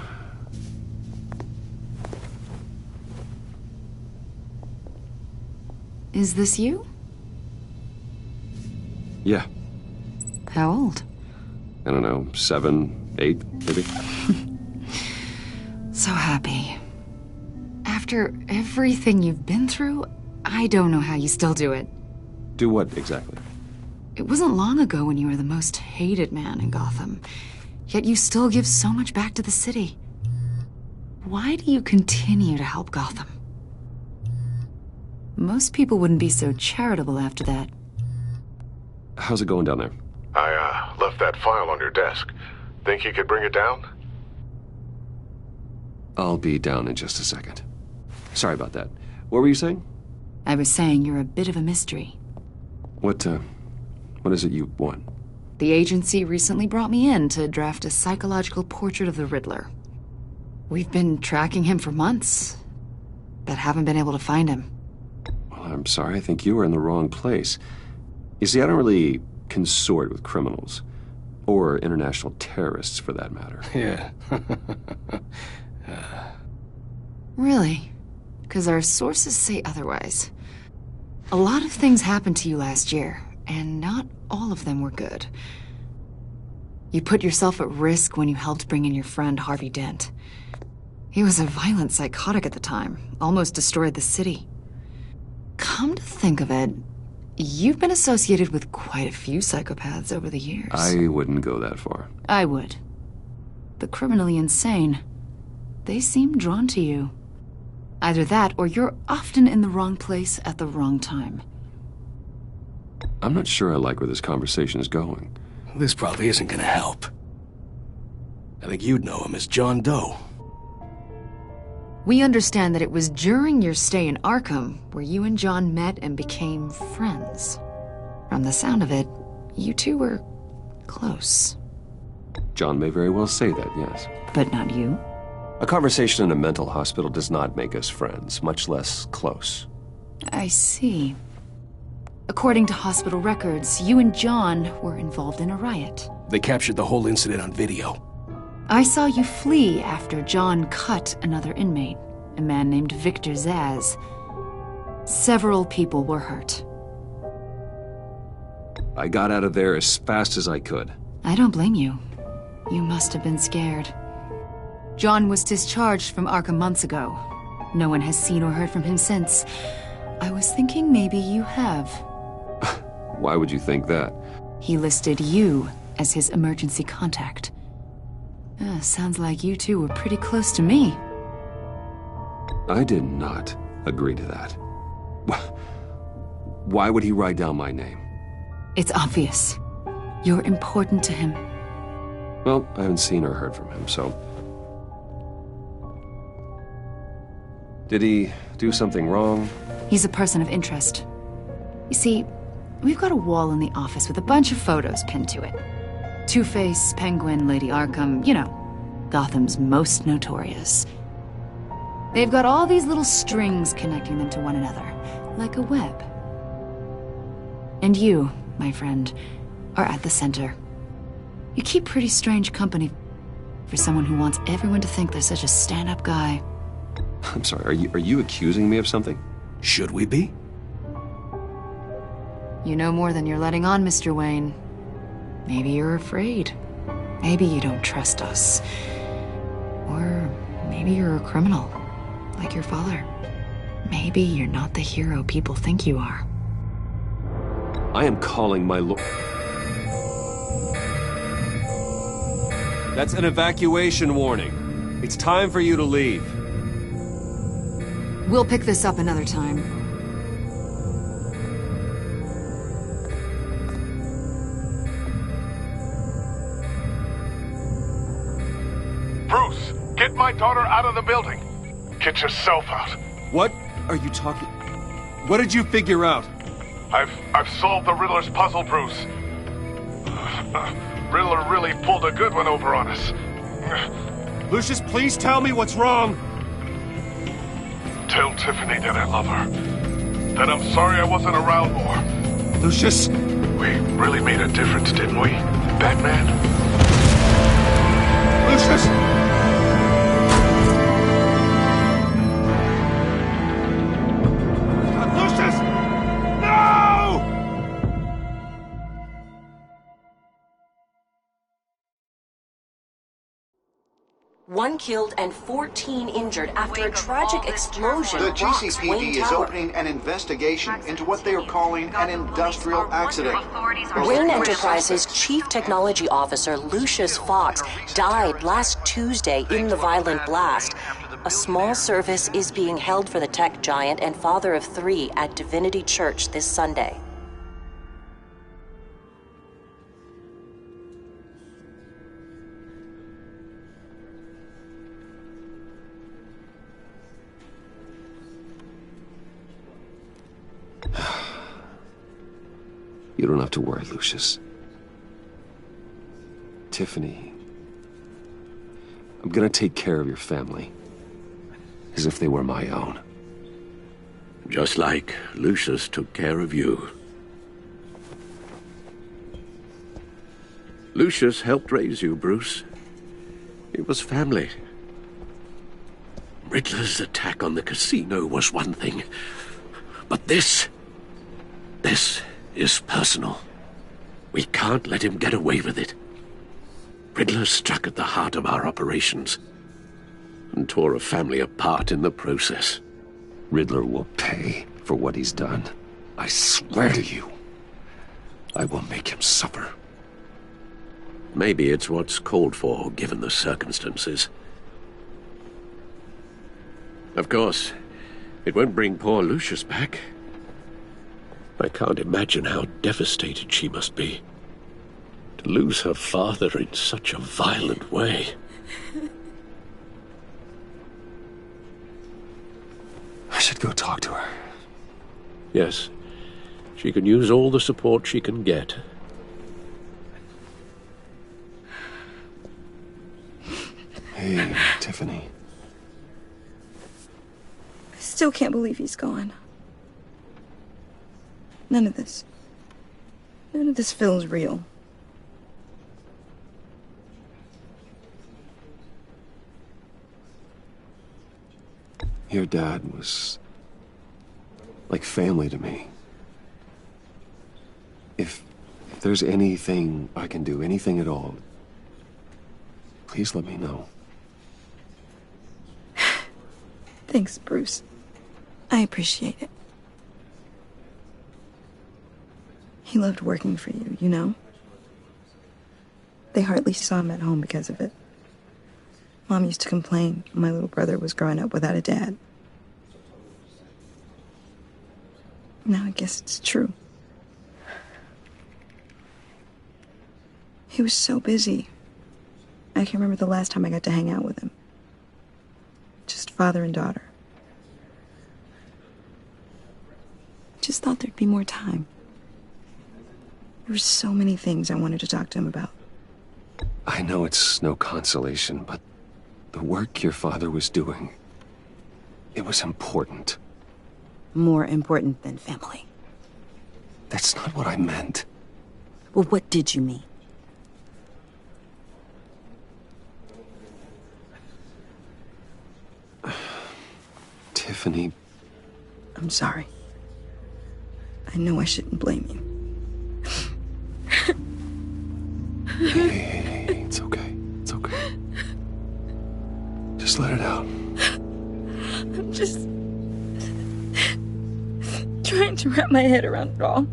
Is this you? Yeah. How old? I don't know, 7, 8, maybe? So happy. After everything you've been through, I don't know how you still do it. Do what, exactly? It wasn't long ago when you were the most hated man in Gotham. Yet you still give so much back to the city. Why do you continue to help Gotham? Most people wouldn't be so charitable after that. How's it going down there? I, left that file on your desk. Think you could bring it down? I'll be down in just a second. Sorry about that. What were you saying? I was saying you're a bit of a mystery. What is it you want? The agency recently brought me in to draft a psychological portrait of the Riddler. We've been tracking him for months, but haven't been able to find him. Well, I'm sorry. I think you were in the wrong place. You see, I don't really consort with criminals. Or international terrorists, for that matter. Yeah. Really? Because our sources say otherwise. A lot of things happened to you last year, and not all of them were good. You put yourself at risk when you helped bring in your friend Harvey Dent. He was a violent psychotic at the time, almost destroyed the city. Come to think of it, you've been associated with quite a few psychopaths over the years. I wouldn't go that far. I would. The criminally insane. They seem drawn to you. Either that, or you're often in the wrong place at the wrong time. I'm not sure I like where this conversation is going. This probably isn't gonna help. I think you'd know him as John Doe. We understand that it was during your stay in Arkham where you and John met and became friends. From the sound of it, you two were close. John may very well say that, yes. But not you? A conversation in a mental hospital does not make us friends, much less close. I see. According to hospital records, you and John were involved in a riot. They captured the whole incident on video. I saw you flee after John cut another inmate, a man named Victor Zaz. Several people were hurt. I got out of there as fast as I could. I don't blame you. You must have been scared. John was discharged from Arkham months ago. No one has seen or heard from him since. I was thinking maybe you have. Why would you think that? He listed you as his emergency contact. Sounds like you two were pretty close to me. I did not agree to that. Why would he write down my name? It's obvious. You're important to him. Well, I haven't seen or heard from him, so... Did he do something wrong? He's a person of interest. You see, we've got a wall in the office with a bunch of photos pinned to it. Two-Face, Penguin, Lady Arkham, you know, Gotham's most notorious. They've got all these little strings connecting them to one another, like a web. And you, my friend, are at the center. You keep pretty strange company for someone who wants everyone to think they're such a stand-up guy. I'm sorry, are you accusing me of something? Should we be? You know more than you're letting on, Mr. Wayne. Maybe you're afraid. Maybe you don't trust us. Or maybe you're a criminal, like your father. Maybe you're not the hero people think you are. I am calling my That's an evacuation warning. It's time for you to leave. We'll pick this up another time. Bruce, get my daughter out of the building. Get yourself out. What are you talking... What did you figure out? I've solved the Riddler's puzzle, Bruce. Riddler really pulled a good one over on us. Lucius, please tell me what's wrong. Tell Tiffany that I love her. That I'm sorry I wasn't around more. Lucius! We really made a difference, didn't we, Batman? Lucius! Lucius! No! One killed and 14 injured after a tragic explosion. The rocks GCPD Wayne is Tower. opening an investigation into what they are calling an industrial accident. Wayne Enterprises' Chief Technology Officer Lucius Fox died last Tuesday in the violent blast. A small service is being held for the tech giant and father of 3 at Divinity Church this Sunday. You don't have to worry, Lucius. Tiffany, I'm gonna take care of your family. As if they were my own. Just like Lucius took care of you. Lucius helped raise you, Bruce. It was family. Riddler's attack on the casino was one thing. But this is personal. We can't let him get away with it. Riddler struck at the heart of our operations and tore a family apart in the process. Riddler will pay for what he's done. I swear to you, I will make him suffer. Maybe it's what's called for, given the circumstances. Of course, it won't bring poor Lucius back. I can't imagine how devastated she must be. To lose her father in such a violent way. I should go talk to her. Yes, she can use all the support she can get. Hey, Tiffany. I still can't believe he's gone. None of this feels real. Your dad was like family to me. If there's anything I can do, anything at all, please let me know. Thanks, Bruce. I appreciate it. He loved working for you, you know? They hardly saw him at home because of it. Mom used to complain my little brother was growing up without a dad. Now I guess it's true. He was so busy. I can't remember the last time I got to hang out with him. Just father and daughter. Just thought there'd be more time. There were so many things I wanted to talk to him about. I know it's no consolation, but the work your father was doing, it was important. More important than family. That's not what I meant. Well, what did you mean? Tiffany. I'm sorry. I know I shouldn't blame you. Hey, it's okay. It's okay. Just let it out. I'm just trying to wrap my head around it all.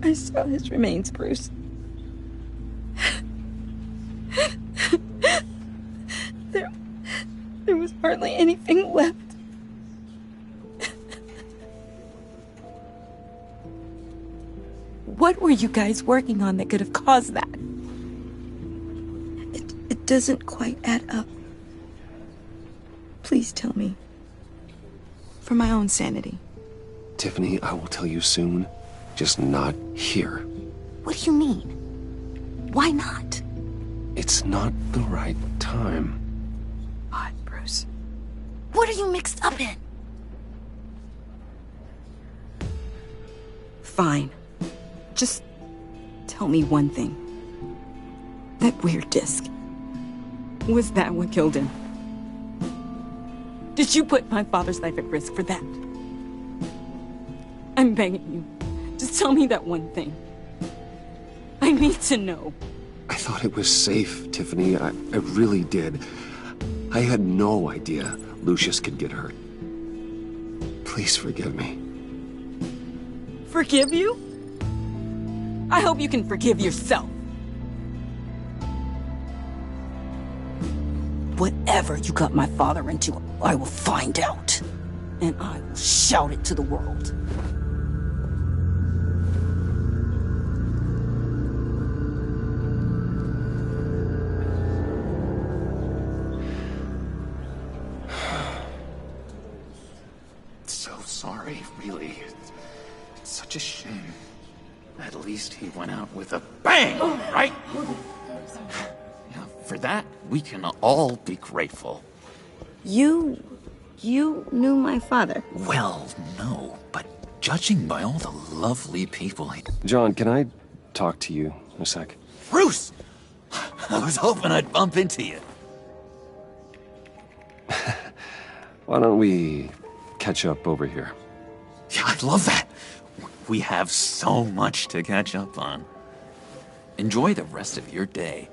I saw his remains, Bruce. There was hardly anything left. What were you guys working on that could have caused that? It doesn't quite add up. Please tell me. For my own sanity. Tiffany, I will tell you soon. Just not here. What do you mean? Why not? It's not the right time. What, Bruce? What are you mixed up in? Fine. Just tell me one thing. That weird disc. Was that what killed him? Did you put my father's life at risk for that? I'm begging you. Just tell me that one thing. I need to know. I thought it was safe, Tiffany. I really did. I had no idea Lucius could get hurt. Please forgive me. Forgive you? I hope you can forgive yourself. Whatever you got my father into, I will find out. And I will shout it to the world. So sorry, really. It's such a shame. At least he went out with a bang, right? Yeah, for that, we can all be grateful. You knew my father? Well, no, but judging by all the lovely people John, can I talk to you a sec? Bruce! I was hoping I'd bump into you. Why don't we catch up over here? Yeah, I'd love that. We have so much to catch up on. Enjoy the rest of your day.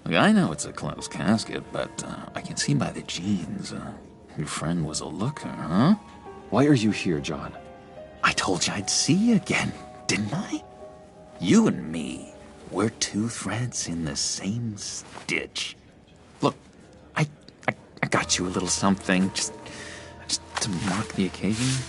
Look, I know it's a closed casket, but I can see by the jeans, your friend was a looker, huh? Why are you here, John? I told you I'd see you again, didn't I? You and me, we're two threads in the same stitch. Look, I got you a little something, just to mark the occasion.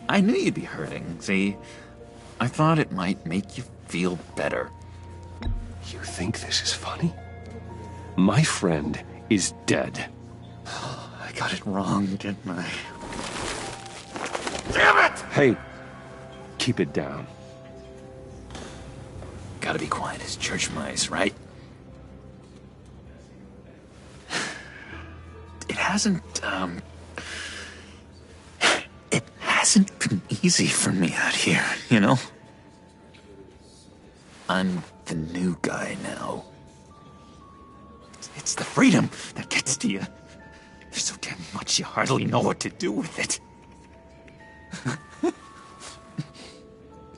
I knew you'd be hurting, see? I thought it might make you feel better. You think this is funny? My friend is dead. I got it wrong, didn't I? Damn it! Hey, keep it down. Gotta be quiet as church mice, right? It hasn't been easy for me out here, you know? I'm the new guy now. It's the freedom that gets to you. There's so damn much you hardly know what to do with it.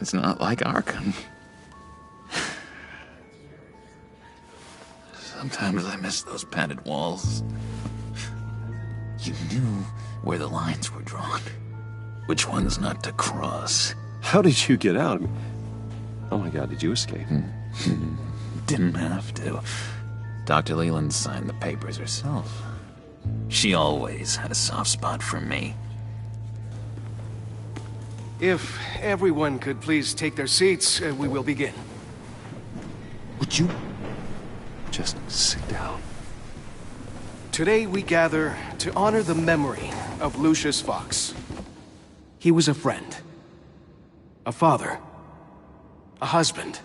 It's not like Arkham. Sometimes I miss those padded walls. You knew where the lines were drawn. Which ones not to cross. How did you get out? I mean, oh my god, did you escape? Didn't have to. Dr. Leland signed the papers herself. She always had a soft spot for me. If everyone could please take their seats, we will begin. Would you just sit down? Today we gather to honor the memory of Lucius Fox. He was a friend, a father, a husband,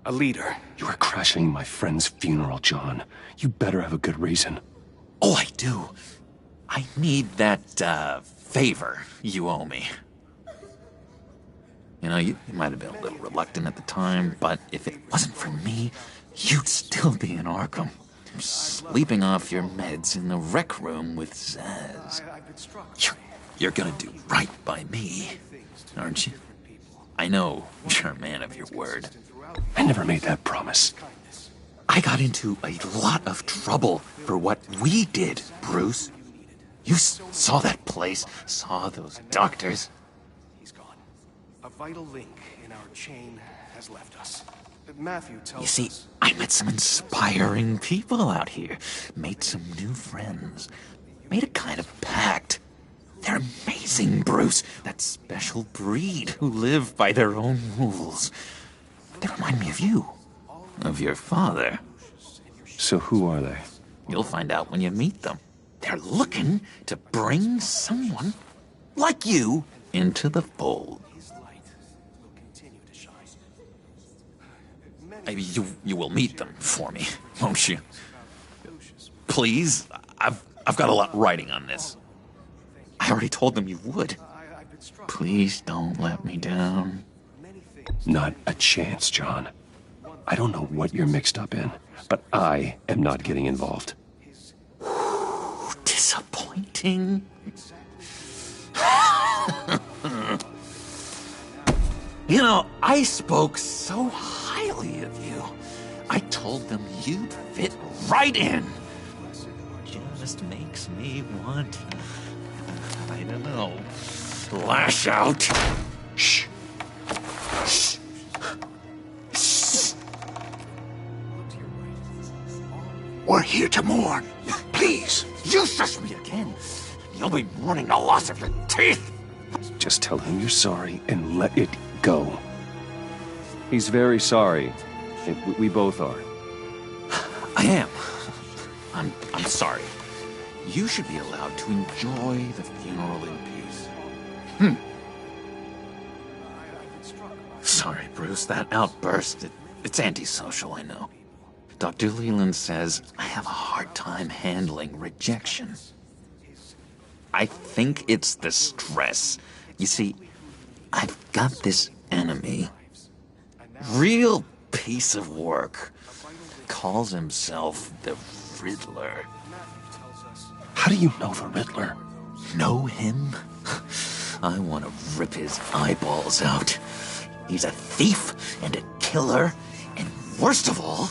a leader. You are crashing my friend's funeral, John. You better have a good reason. Oh, I do. I need that, favor you owe me. You know, you might have been a little reluctant at the time, but if it wasn't for me, you'd still be in Arkham. Sleeping off your meds in the rec room with Zaz. You're gonna do right by me, aren't you? I know you're a man of your word. I never made that promise. I got into a lot of trouble for what we did, Bruce. You saw that place, saw those doctors. He's gone. A vital link in our chain has left us. Matthew tells You see, us... I met some inspiring people out here. Made some new friends. Made a kind of pact. They're amazing, Bruce. That special breed who live by their own rules. They remind me of you. Of your father. So who are they? You'll find out when you meet them. They're looking to bring someone like you into the fold. Maybe you will meet them for me, won't you? Please, I've got a lot riding on this. I already told them you would. Please don't let me down. Not a chance, John. I don't know what you're mixed up in, but I am not getting involved. Disappointing. You know, I spoke so highly of you. I told them you'd fit right in. Just makes me want, I don't know, lash out. Shh. Shh. Shh. We're here to mourn. Please. You shush me again. You'll be mourning the loss of your teeth. Just tell him you're sorry and let it go. He's very sorry. We both are. I am. I'm sorry. You should be allowed to enjoy the funeral in peace. Sorry, Bruce, that outburst, it's antisocial, I know. Dr. Leland says I have a hard time handling rejection. I think it's the stress. You see, I've got this enemy. Real piece of work. Calls himself the Riddler. How do you know the Riddler? Know him? I want to rip his eyeballs out. He's a thief and a killer, and worst of all,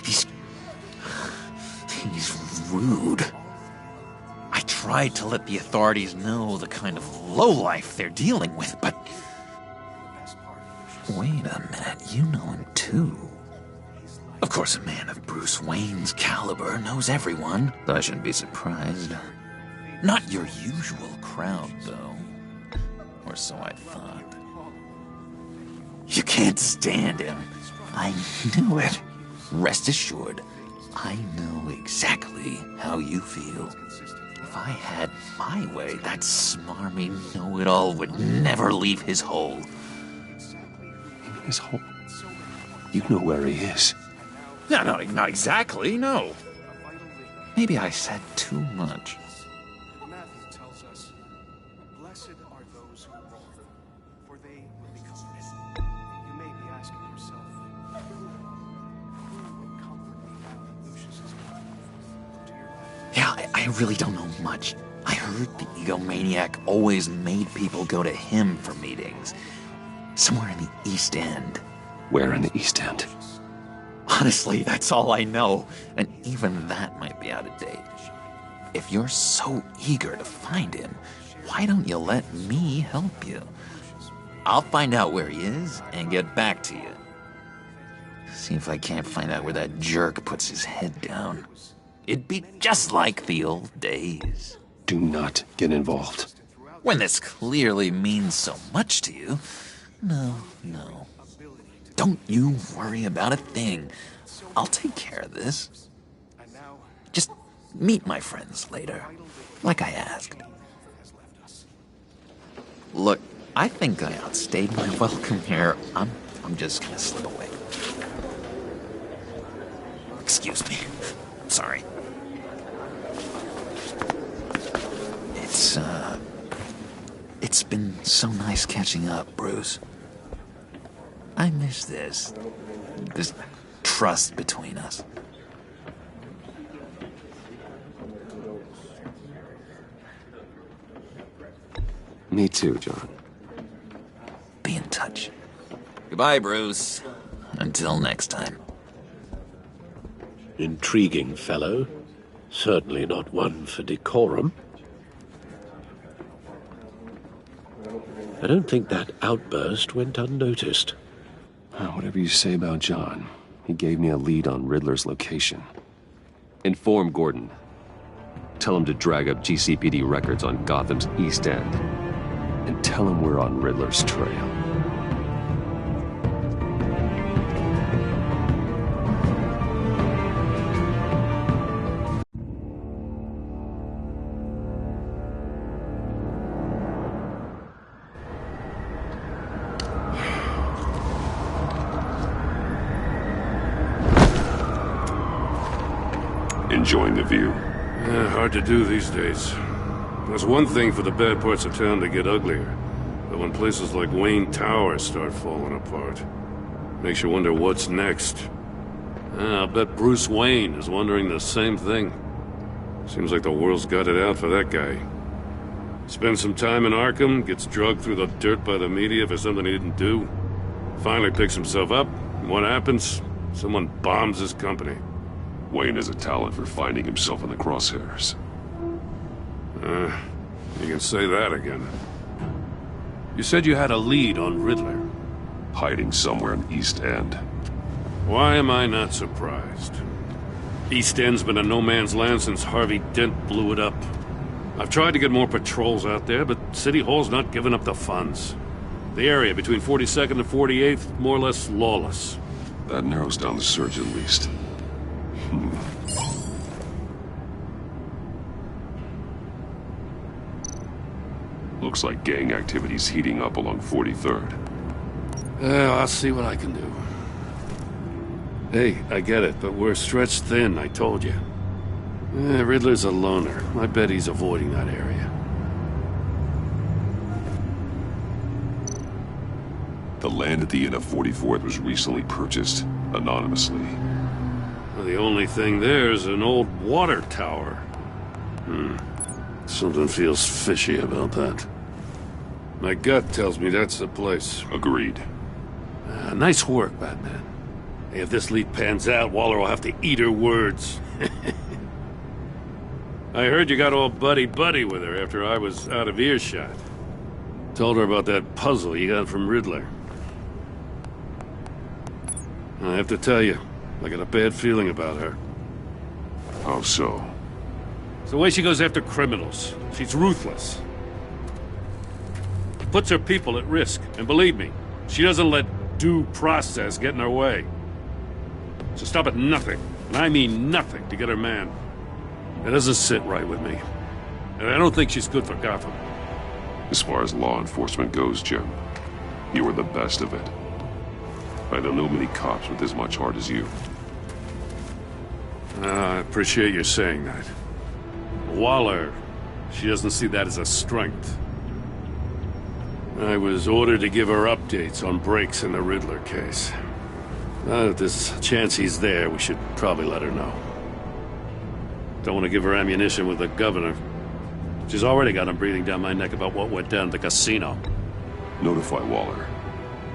he's rude. I tried to let the authorities know the kind of lowlife they're dealing with, but... Wait a minute, you know him too. Of course, a man of Bruce Wayne's caliber knows everyone, so I shouldn't be surprised. Not your usual crowd, though. Or so I thought. You can't stand him. I knew it. Rest assured, I know exactly how you feel. If I had my way, that smarmy know-it-all would never leave his hole. His hole? You know where he is. No, not exactly, no. Maybe I said too much. Matthew tells us, blessed are those who mourn, for they will be comforted. You may be asking yourself, who will comfort me now that Lucius is gone? To your left. Yeah, I really don't know much. I heard the egomaniac always made people go to him for meetings. Somewhere in the East End. Where in the East End? Honestly, that's all I know. And even that might be out of date. if you're so eager to find him, why don't you let me help you? I'll find out where he is and get back to you. See if I can't find out where that jerk puts his head down. It'd be just like the old days. Do not get involved. When this clearly means so much to you. No. Don't you worry about a thing. I'll take care of this. Just meet my friends later, like I asked. Look, I think I outstayed my welcome here. I'm just gonna slip away. Excuse me. Sorry. It's been so nice catching up, Bruce. I miss this trust between us. Me too, John. Be in touch. Goodbye, Bruce. Until next time. Intriguing fellow. Certainly not one for decorum. I don't think that outburst went unnoticed. Whatever you say about John, he gave me a lead on Riddler's location. Inform Gordon. Tell him to drag up GCPD records on Gotham's East End. And tell him we're on Riddler's trail. Enjoying the view? Yeah, hard to do these days. There's one thing for the bad parts of town to get uglier, but when places like Wayne Tower start falling apart, makes you wonder what's next. I'll bet Bruce Wayne is wondering the same thing. Seems like the world's got it out for that guy. Spends some time in Arkham, gets drugged through the dirt by the media for something he didn't do. Finally picks himself up, and what happens? Someone bombs his company. Wayne has a talent for finding himself in the crosshairs. You can say that again. You said you had a lead on Riddler. Hiding somewhere in East End. Why am I not surprised? East End's been a no-man's land since Harvey Dent blew it up. I've tried to get more patrols out there, but City Hall's not giving up the funds. The area between 42nd and 48th, more or less lawless. That narrows down the search at least. Looks like gang activity's heating up along 43rd. I'll see what I can do. Hey, I get it, but we're stretched thin, I told you. Riddler's a loner. I bet he's avoiding that area. The land at the end of 44th was recently purchased, anonymously. The only thing there is an old water tower. Something feels fishy about that. My gut tells me that's the place. Agreed. Nice work, Batman. Hey, if this lead pans out, Waller will have to eat her words. I heard you got all buddy-buddy with her after I was out of earshot. Told her about that puzzle you got from Riddler. I have to tell you, I got a bad feeling about her. How so? It's the way she goes after criminals. She's ruthless. Puts her people at risk. And believe me, she doesn't let due process get in her way. So stop at nothing, and I mean nothing, to get her man. It doesn't sit right with me. And I don't think she's good for Gotham. As far as law enforcement goes, Jim, you are the best of it. I don't know many cops with as much heart as you. I appreciate you saying that. Waller, she doesn't see that as a strength. I was ordered to give her updates on breaks in the Riddler case. If there's a chance he's there, we should probably let her know. Don't want to give her ammunition with the governor. She's already got him breathing down my neck about what went down at the casino. Notify Waller.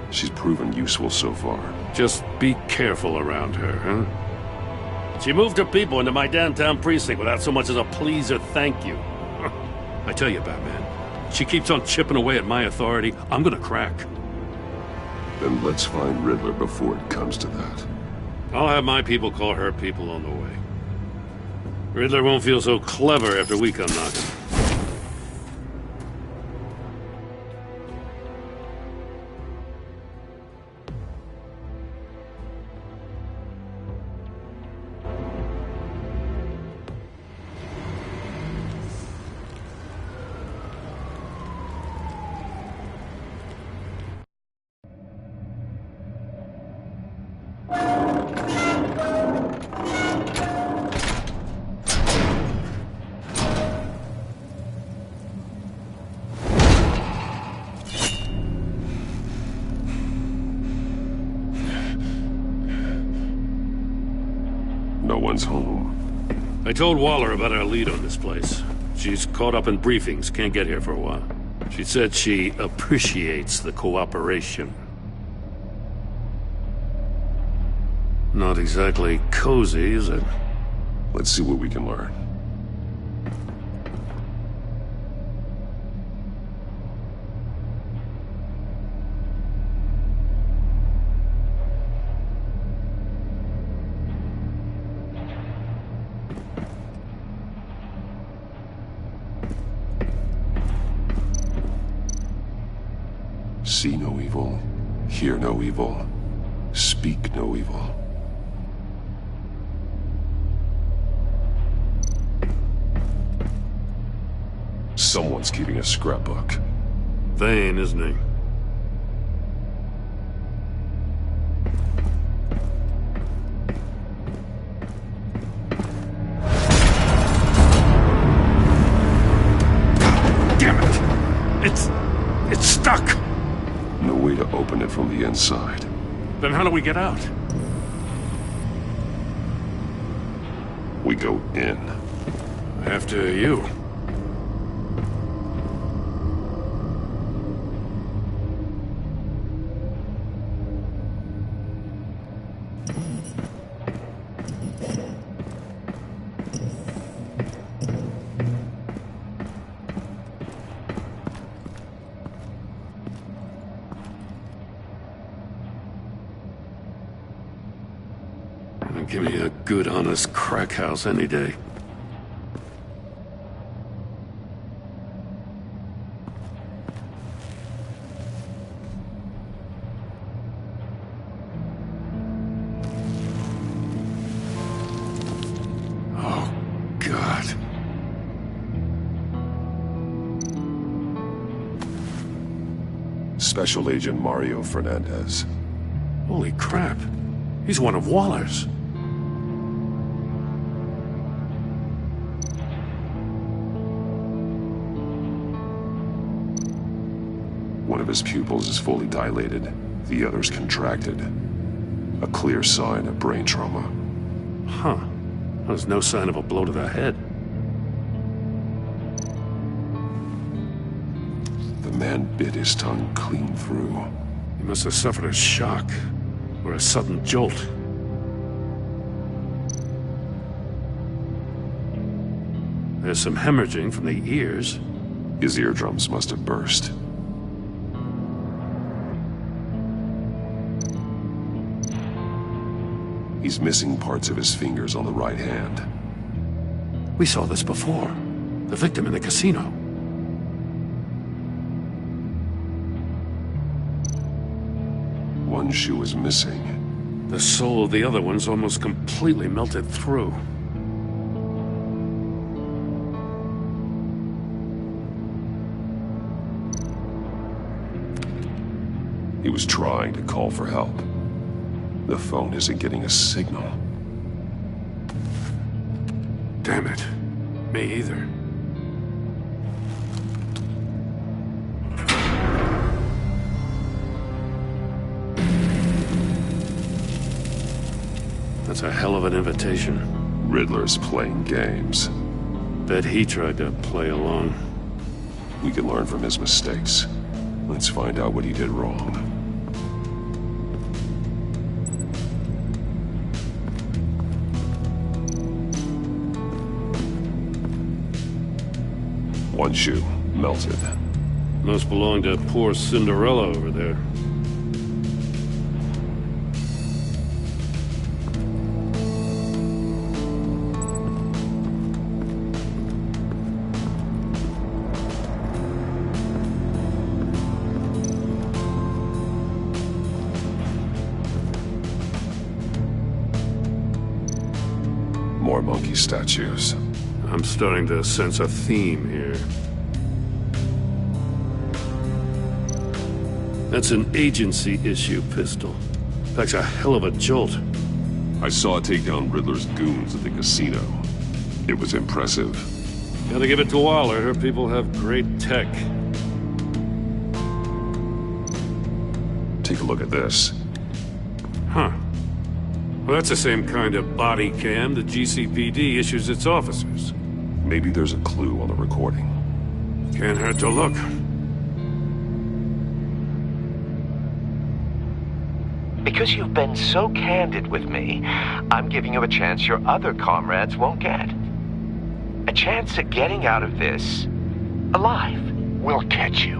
She's proven useful so far. Just be careful around her, huh? She moved her people into my downtown precinct without so much as a please or thank you. I tell you, Batman, she keeps on chipping away at my authority. I'm gonna crack. Then let's find Riddler before it comes to that. I'll have my people call her people on the way. Riddler won't feel so clever after we come knocking. No one's home. I told Waller about our lead on this place. She's caught up in briefings, can't get here for a while. She said she appreciates the cooperation. Not exactly cozy, is it? Let's see what we can learn. See no evil, hear no evil, speak no evil. Someone's keeping a scrapbook. Thane, isn't he? Damn it! It's stuck! No way to open it from the inside. Then how do we get out? We go in. After you. Give me a good, honest crack house any day. Oh, God. Special Agent Mario Fernandez. Holy crap. He's one of Waller's. One of his pupils is fully dilated, the other's contracted. A clear sign of brain trauma. Huh. There's no sign of a blow to the head. The man bit his tongue clean through. He must have suffered a shock, or a sudden jolt. There's some hemorrhaging from the ears. His eardrums must have burst. He's missing parts of his fingers on the right hand. We saw this before. The victim in the casino. One shoe is missing. The sole of the other one's almost completely melted through. He was trying to call for help. The phone isn't getting a signal. Damn it. Me either. That's a hell of an invitation. Riddler's playing games. Bet he tried to play along. We can learn from his mistakes. Let's find out what he did wrong. One shoe, melted. Must belong to poor Cinderella over there. More monkey statues. I'm starting to sense a theme here. That's an agency-issue pistol. Packs a hell of a jolt. I saw it take down Riddler's goons at the casino. It was impressive. Gotta give it to Waller. Her people have great tech. Take a look at this. Huh. Well, that's the same kind of body cam the GCPD issues its officers. Maybe there's a clue on the recording. Can't hurt to look. Because you've been so candid with me, I'm giving you a chance your other comrades won't get. A chance at getting out of this alive. We'll catch you.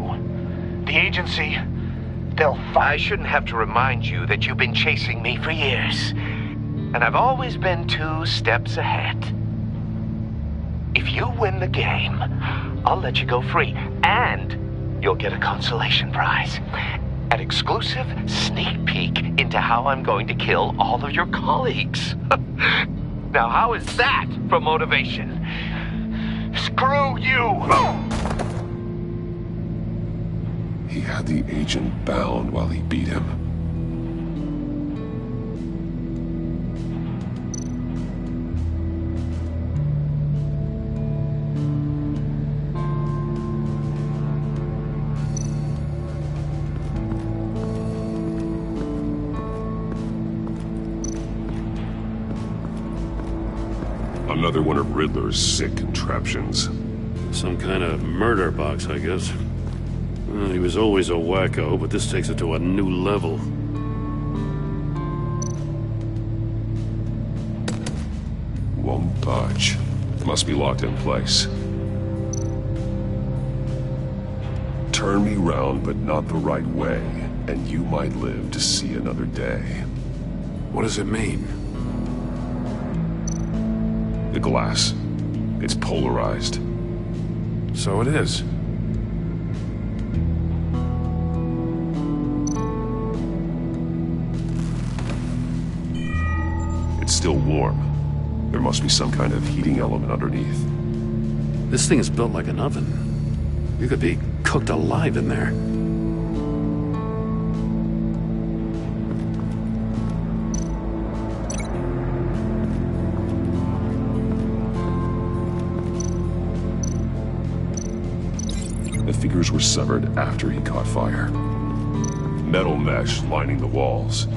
The agency, they'll fight. I shouldn't have to remind you that you've been chasing me for years. And I've always been 2 steps ahead. If you win the game, I'll let you go free. And you'll get a consolation prize. An exclusive sneak peek into how I'm going to kill all of your colleagues. Now, how is that for motivation? Screw you! He had the agent bound while he beat him. Another one of Riddler's sick contraptions. Some kind of murder box, I guess. Well, he was always a wacko, but this takes it to a new level. Won't budge. Must be locked in place. Turn me round, but not the right way, and you might live to see another day. What does it mean? The glass. It's polarized. So it is. It's still warm. There must be some kind of heating element underneath. This thing is built like an oven. You could be cooked alive in there. The figures were severed after he caught fire. Metal mesh lining the walls.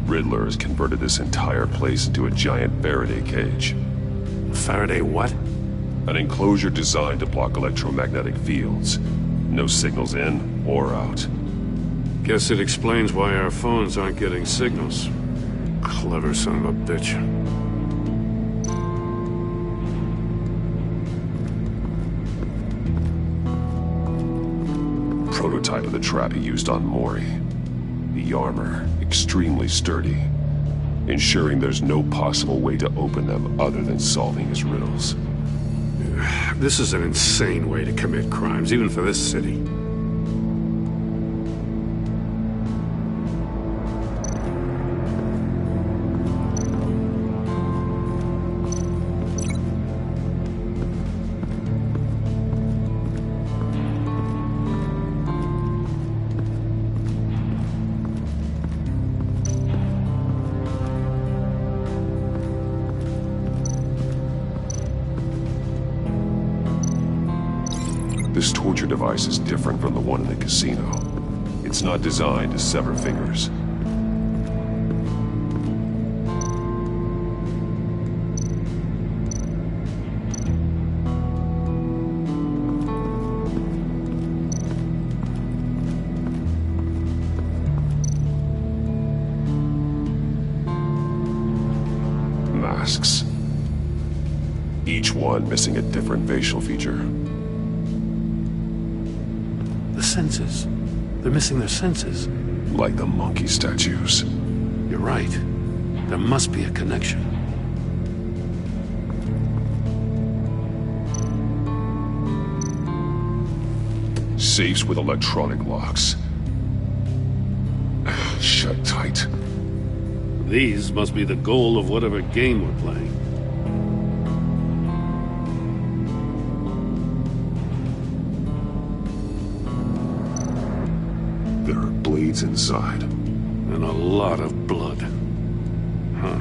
Riddler has converted this entire place into a giant Faraday cage. Faraday what? An enclosure designed to block electromagnetic fields. No signals in or out. Guess it explains why our phones aren't getting signals. Clever son of a bitch. Prototype of the trap he used on Mori. The armor, extremely sturdy, ensuring there's no possible way to open them other than solving his riddles. This is an insane way to commit crimes, even for this city. This torture device is different from the one in the casino. It's not designed to sever fingers. Masks. Each one missing a different facial feature. senses. They're missing their senses. Like the monkey statues. You're right. There must be a connection. Safes with electronic locks. Shut tight. These must be the goal of whatever game we're playing. There are blades inside. And a lot of blood. Huh.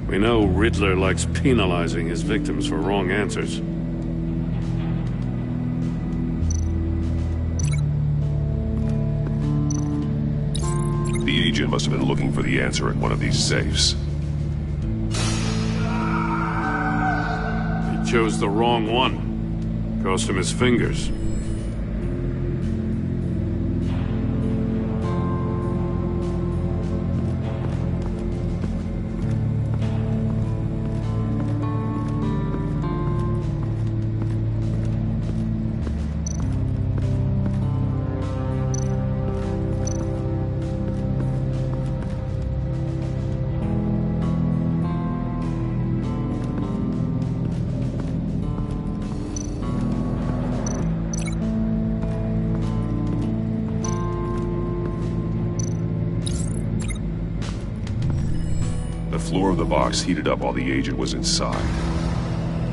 We know Riddler likes penalizing his victims for wrong answers. The agent must have been looking for the answer in one of these safes. He chose the wrong one. Cost him his fingers. The floor of the box heated up while the agent was inside.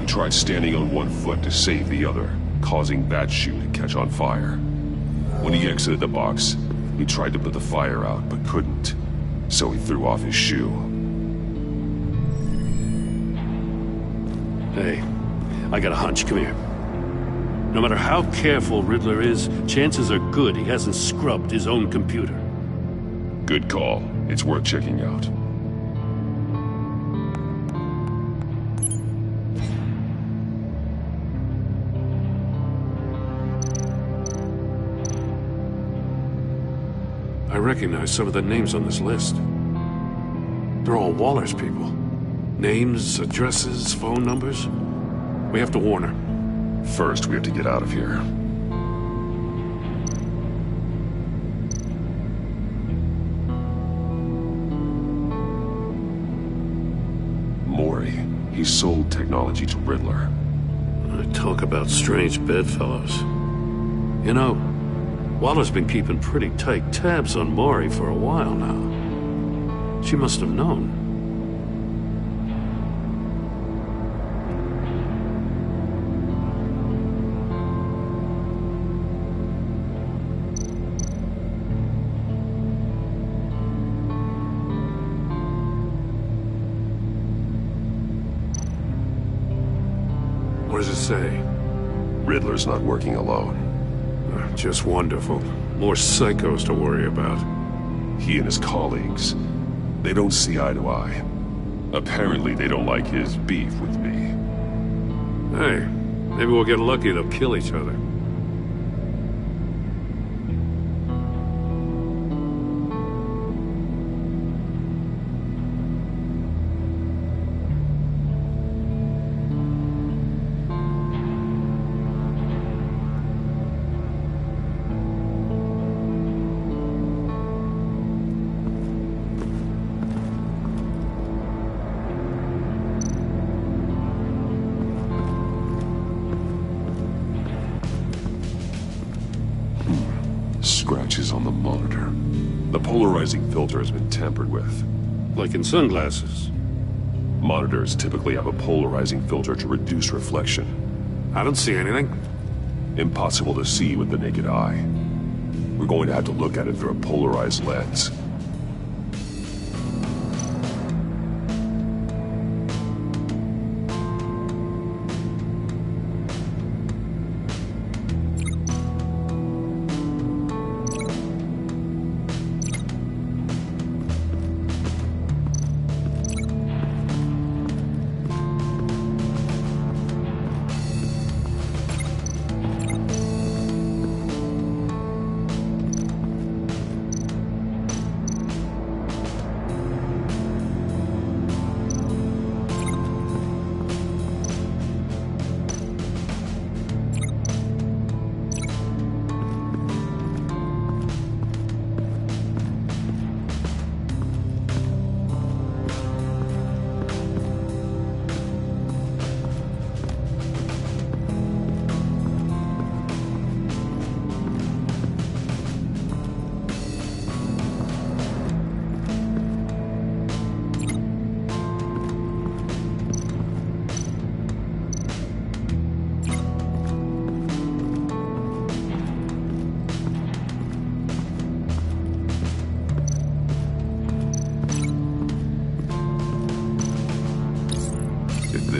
He tried standing on one foot to save the other, causing that shoe to catch on fire. When he exited the box, he tried to put the fire out, but couldn't. So he threw off his shoe. Hey, I got a hunch. Come here. No matter how careful Riddler is, chances are good he hasn't scrubbed his own computer. Good call. It's worth checking out. I recognize some of the names on this list. They're all Waller's people. Names, addresses, phone numbers. We have to warn her. First, we have to get out of here. Mori. He sold technology to Riddler. Talk about strange bedfellows. You know, Waller's been keeping pretty tight tabs on Mori for a while now. She must have known. What does it say? Riddler's not working alone. Just wonderful. More psychos to worry about. He and his colleagues, they don't see eye to eye. Apparently they don't like his beef with me. Hey, maybe we'll get lucky they'll kill each other. Scratches on the monitor. The polarizing filter has been tampered with. Like in sunglasses. Monitors typically have a polarizing filter to reduce reflection. I don't see anything. Impossible to see with the naked eye. We're going to have to look at it through a polarized lens.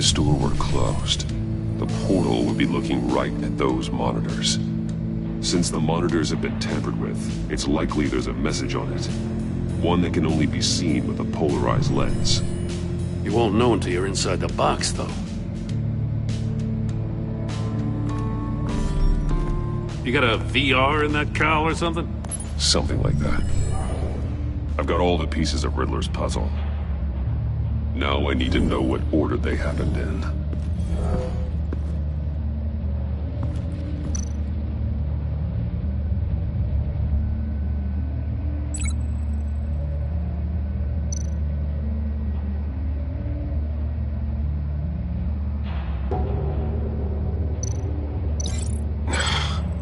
store were closed, the portal would be looking right at those monitors. Since the monitors have been tampered with, it's likely there's a message on it. One that can only be seen with a polarized lens. You won't know until you're inside the box, though. You got a VR in that cowl or something? Something like that. I've got all the pieces of Riddler's puzzle. Now I need to know what order they happened in.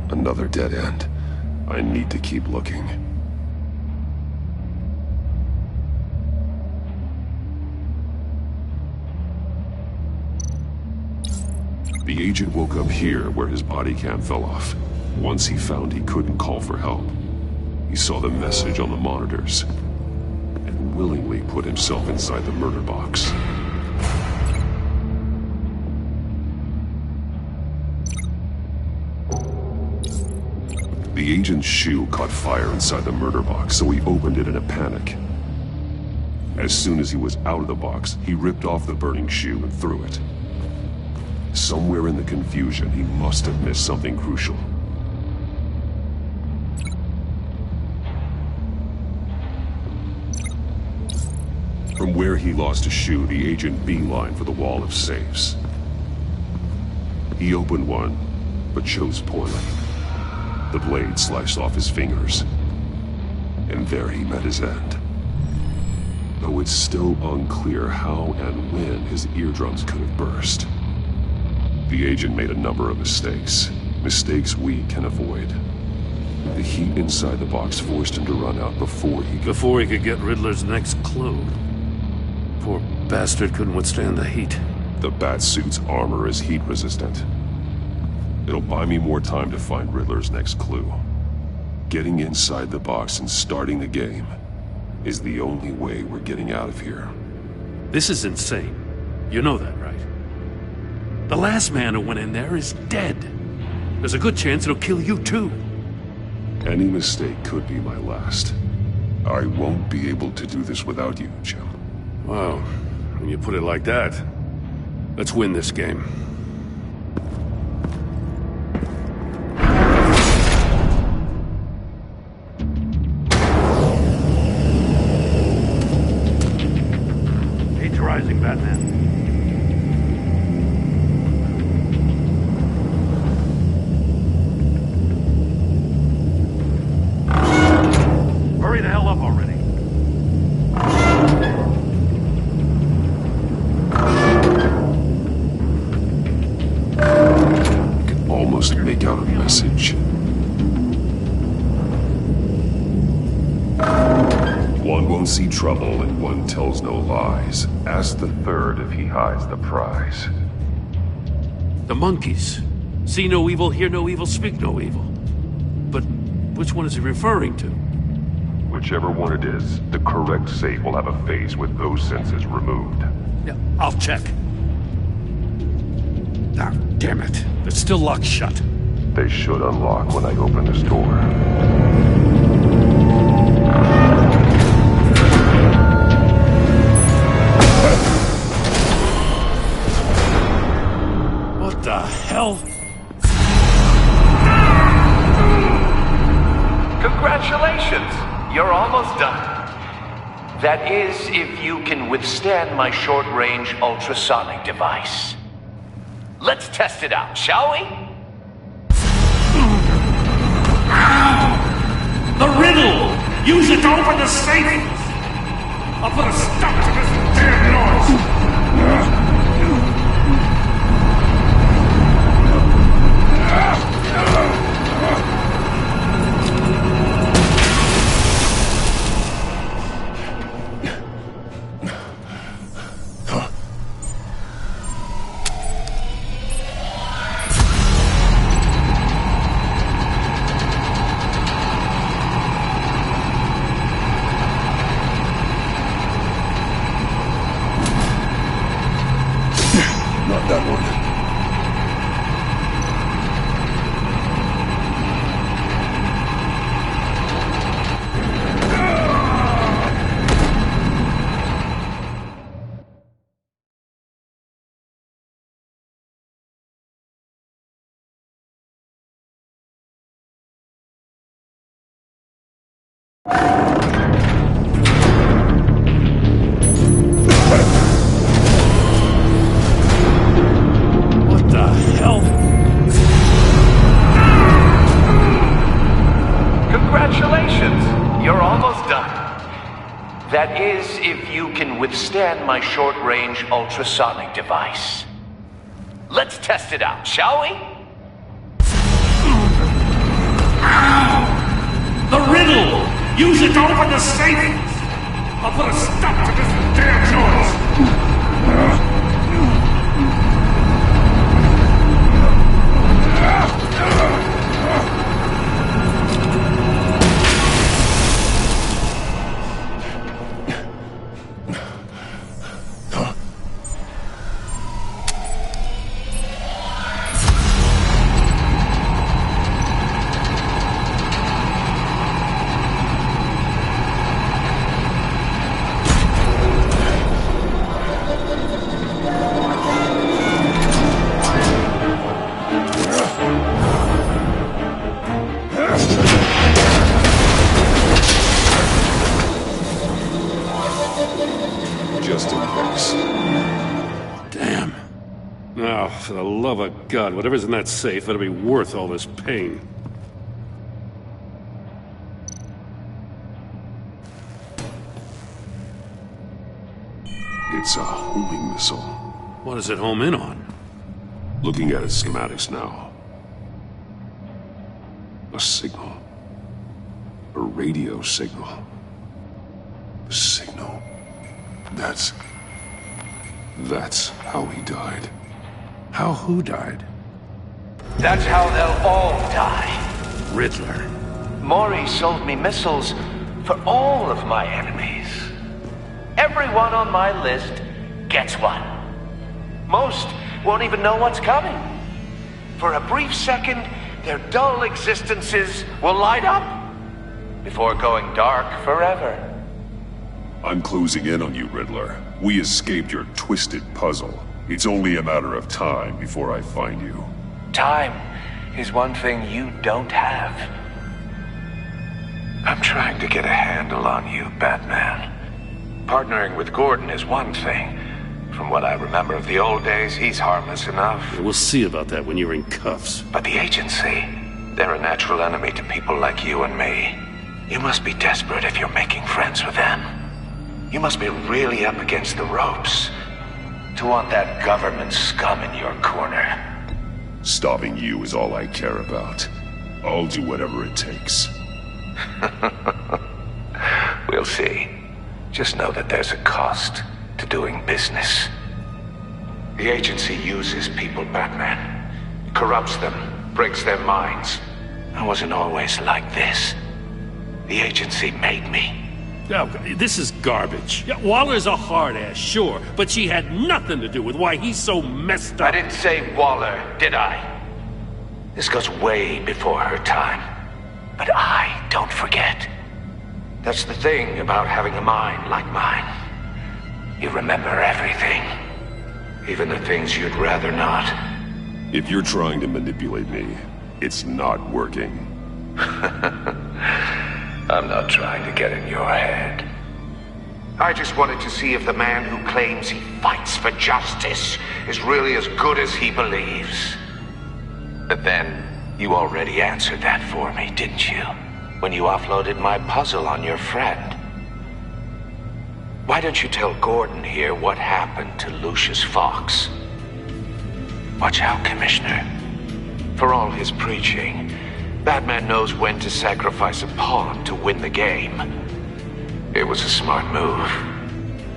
Another dead end. I need to keep looking. The agent woke up here where his body cam fell off. Once he found he couldn't call for help, he saw the message on the monitors and willingly put himself inside the murder box. The agent's shoe caught fire inside the murder box, so he opened it in a panic. As soon as he was out of the box, he ripped off the burning shoe and threw it. Somewhere in the confusion, he must have missed something crucial. From where he lost a shoe, the agent beelined for the wall of safes. He opened one, but chose poorly. The blade sliced off his fingers, and there he met his end. Though it's still unclear how and when his eardrums could have burst. The agent made a number of mistakes. Mistakes we can avoid. The heat inside the box forced him to run out before he could get Riddler's next clue. Poor bastard couldn't withstand the heat. The Batsuit's armor is heat resistant. It'll buy me more time to find Riddler's next clue. Getting inside the box and starting the game is the only way we're getting out of here. This is insane. You know that, right? The last man who went in there is dead. There's a good chance it'll kill you too. Any mistake could be my last. I won't be able to do this without you, Jim. Wow, when you put it like that, let's win this game. Heat's rising, Batman. Hurry the hell up already. I can almost make out a message. One won't see trouble and one tells no lies. Ask the third if he hides the prize. The monkeys. See no evil, hear no evil, speak no evil. But which one is he referring to? Whichever one it is, the correct safe will have a face with those senses removed. Yeah, I'll check. Ah, damn it. They're still locked shut. They should unlock when I open this door. What the hell? Congratulations! You're almost done. That is, if you can withstand my short-range ultrasonic device. Let's test it out, shall we? The riddle! Use it to open the safe! I'll put a stop to this damn noise! That is, if you can withstand my short-range ultrasonic device. Let's test it out, shall we? The riddle! Use it to open the safe! I'll put a stop to this damn noise! Just in case. Damn. Now, for the love of God, whatever's in that safe better be worth all this pain. It's a homing missile. What does it home in on? Looking at its schematics now. A signal. A radio signal. A signal. That's how he died. How who died? That's how they'll all die. Riddler. Maury sold me missiles for all of my enemies. Everyone on my list gets one. Most won't even know what's coming. For a brief second, their dull existences will light up before going dark forever. I'm closing in on you, Riddler. We escaped your twisted puzzle. It's only a matter of time before I find you. Time is one thing you don't have. I'm trying to get a handle on you, Batman. Partnering with Gordon is one thing. From what I remember of the old days, he's harmless enough. Yeah, we'll see about that when you're in cuffs. But the agency, they're a natural enemy to people like you and me. You must be desperate if you're making friends with them. You must be really up against the ropes to want that government scum in your corner. Stopping you is all I care about. I'll do whatever it takes. We'll see. Just know that there's a cost to doing business. The agency uses people, Batman. Corrupts them, breaks their minds. I wasn't always like this. The agency made me. Oh, this is garbage. Yeah, Waller's a hard-ass, sure, but she had nothing to do with why he's so messed up. I didn't say Waller, did I? This goes way before her time. But I don't forget. That's the thing about having a mind like mine. You remember everything. Even the things you'd rather not. If you're trying to manipulate me, it's not working. I'm not trying to get in your head. I just wanted to see if the man who claims he fights for justice is really as good as he believes. But then, you already answered that for me, didn't you? When you offloaded my puzzle on your friend. Why don't you tell Gordon here what happened to Lucius Fox? Watch out, Commissioner. For all his preaching, Batman knows when to sacrifice a pawn to win the game. It was a smart move.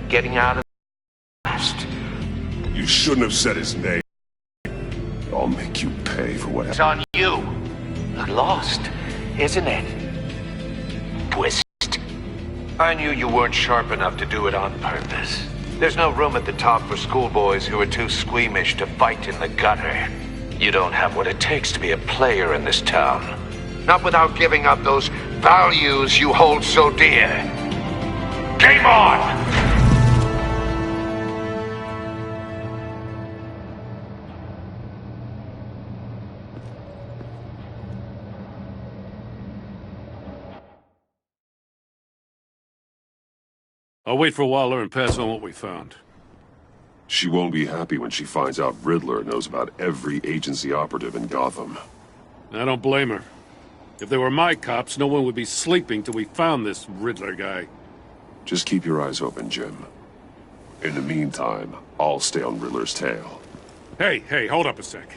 Getting out of last. You shouldn't have said his name. I'll make you pay for what It's on you. Look lost, isn't it? Twist. I knew you weren't sharp enough to do it on purpose. There's no room at the top for schoolboys who are too squeamish to fight in the gutter. You don't have what it takes to be a player in this town. Not without giving up those values you hold so dear. Game on! I'll wait for Waller and pass on what we found. She won't be happy when she finds out Riddler knows about every agency operative in Gotham. I don't blame her. If they were my cops, no one would be sleeping till we found this Riddler guy. Just keep your eyes open, Jim. In the meantime, I'll stay on Riddler's tail. Hey, hold up a sec.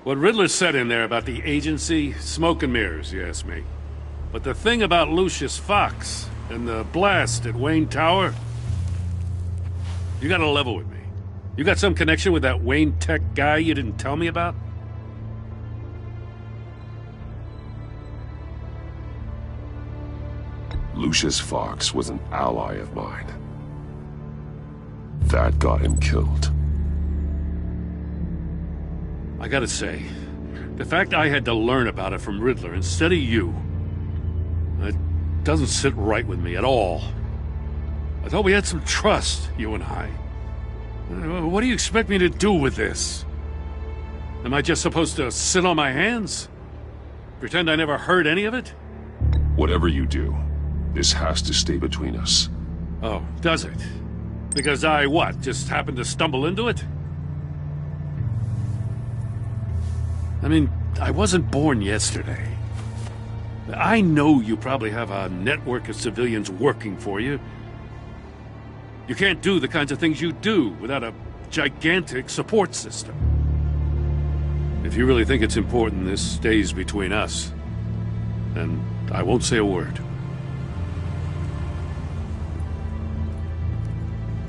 What Riddler said in there about the agency, smoke and mirrors, you ask me. But the thing about Lucius Fox and the blast at Wayne Tower, you gotta level with me. You got some connection with that Wayne Tech guy you didn't tell me about? Lucius Fox was an ally of mine. That got him killed. I gotta say, the fact I had to learn about it from Riddler instead of you, it doesn't sit right with me at all. I thought we had some trust, you and I. What do you expect me to do with this? Am I just supposed to sit on my hands? Pretend I never heard any of it? Whatever you do, this has to stay between us. Oh, does it? Because I, what, just happened to stumble into it? I mean, I wasn't born yesterday. I know you probably have a network of civilians working for you. You can't do the kinds of things you do without a gigantic support system. If you really think it's important this stays between us, then I won't say a word.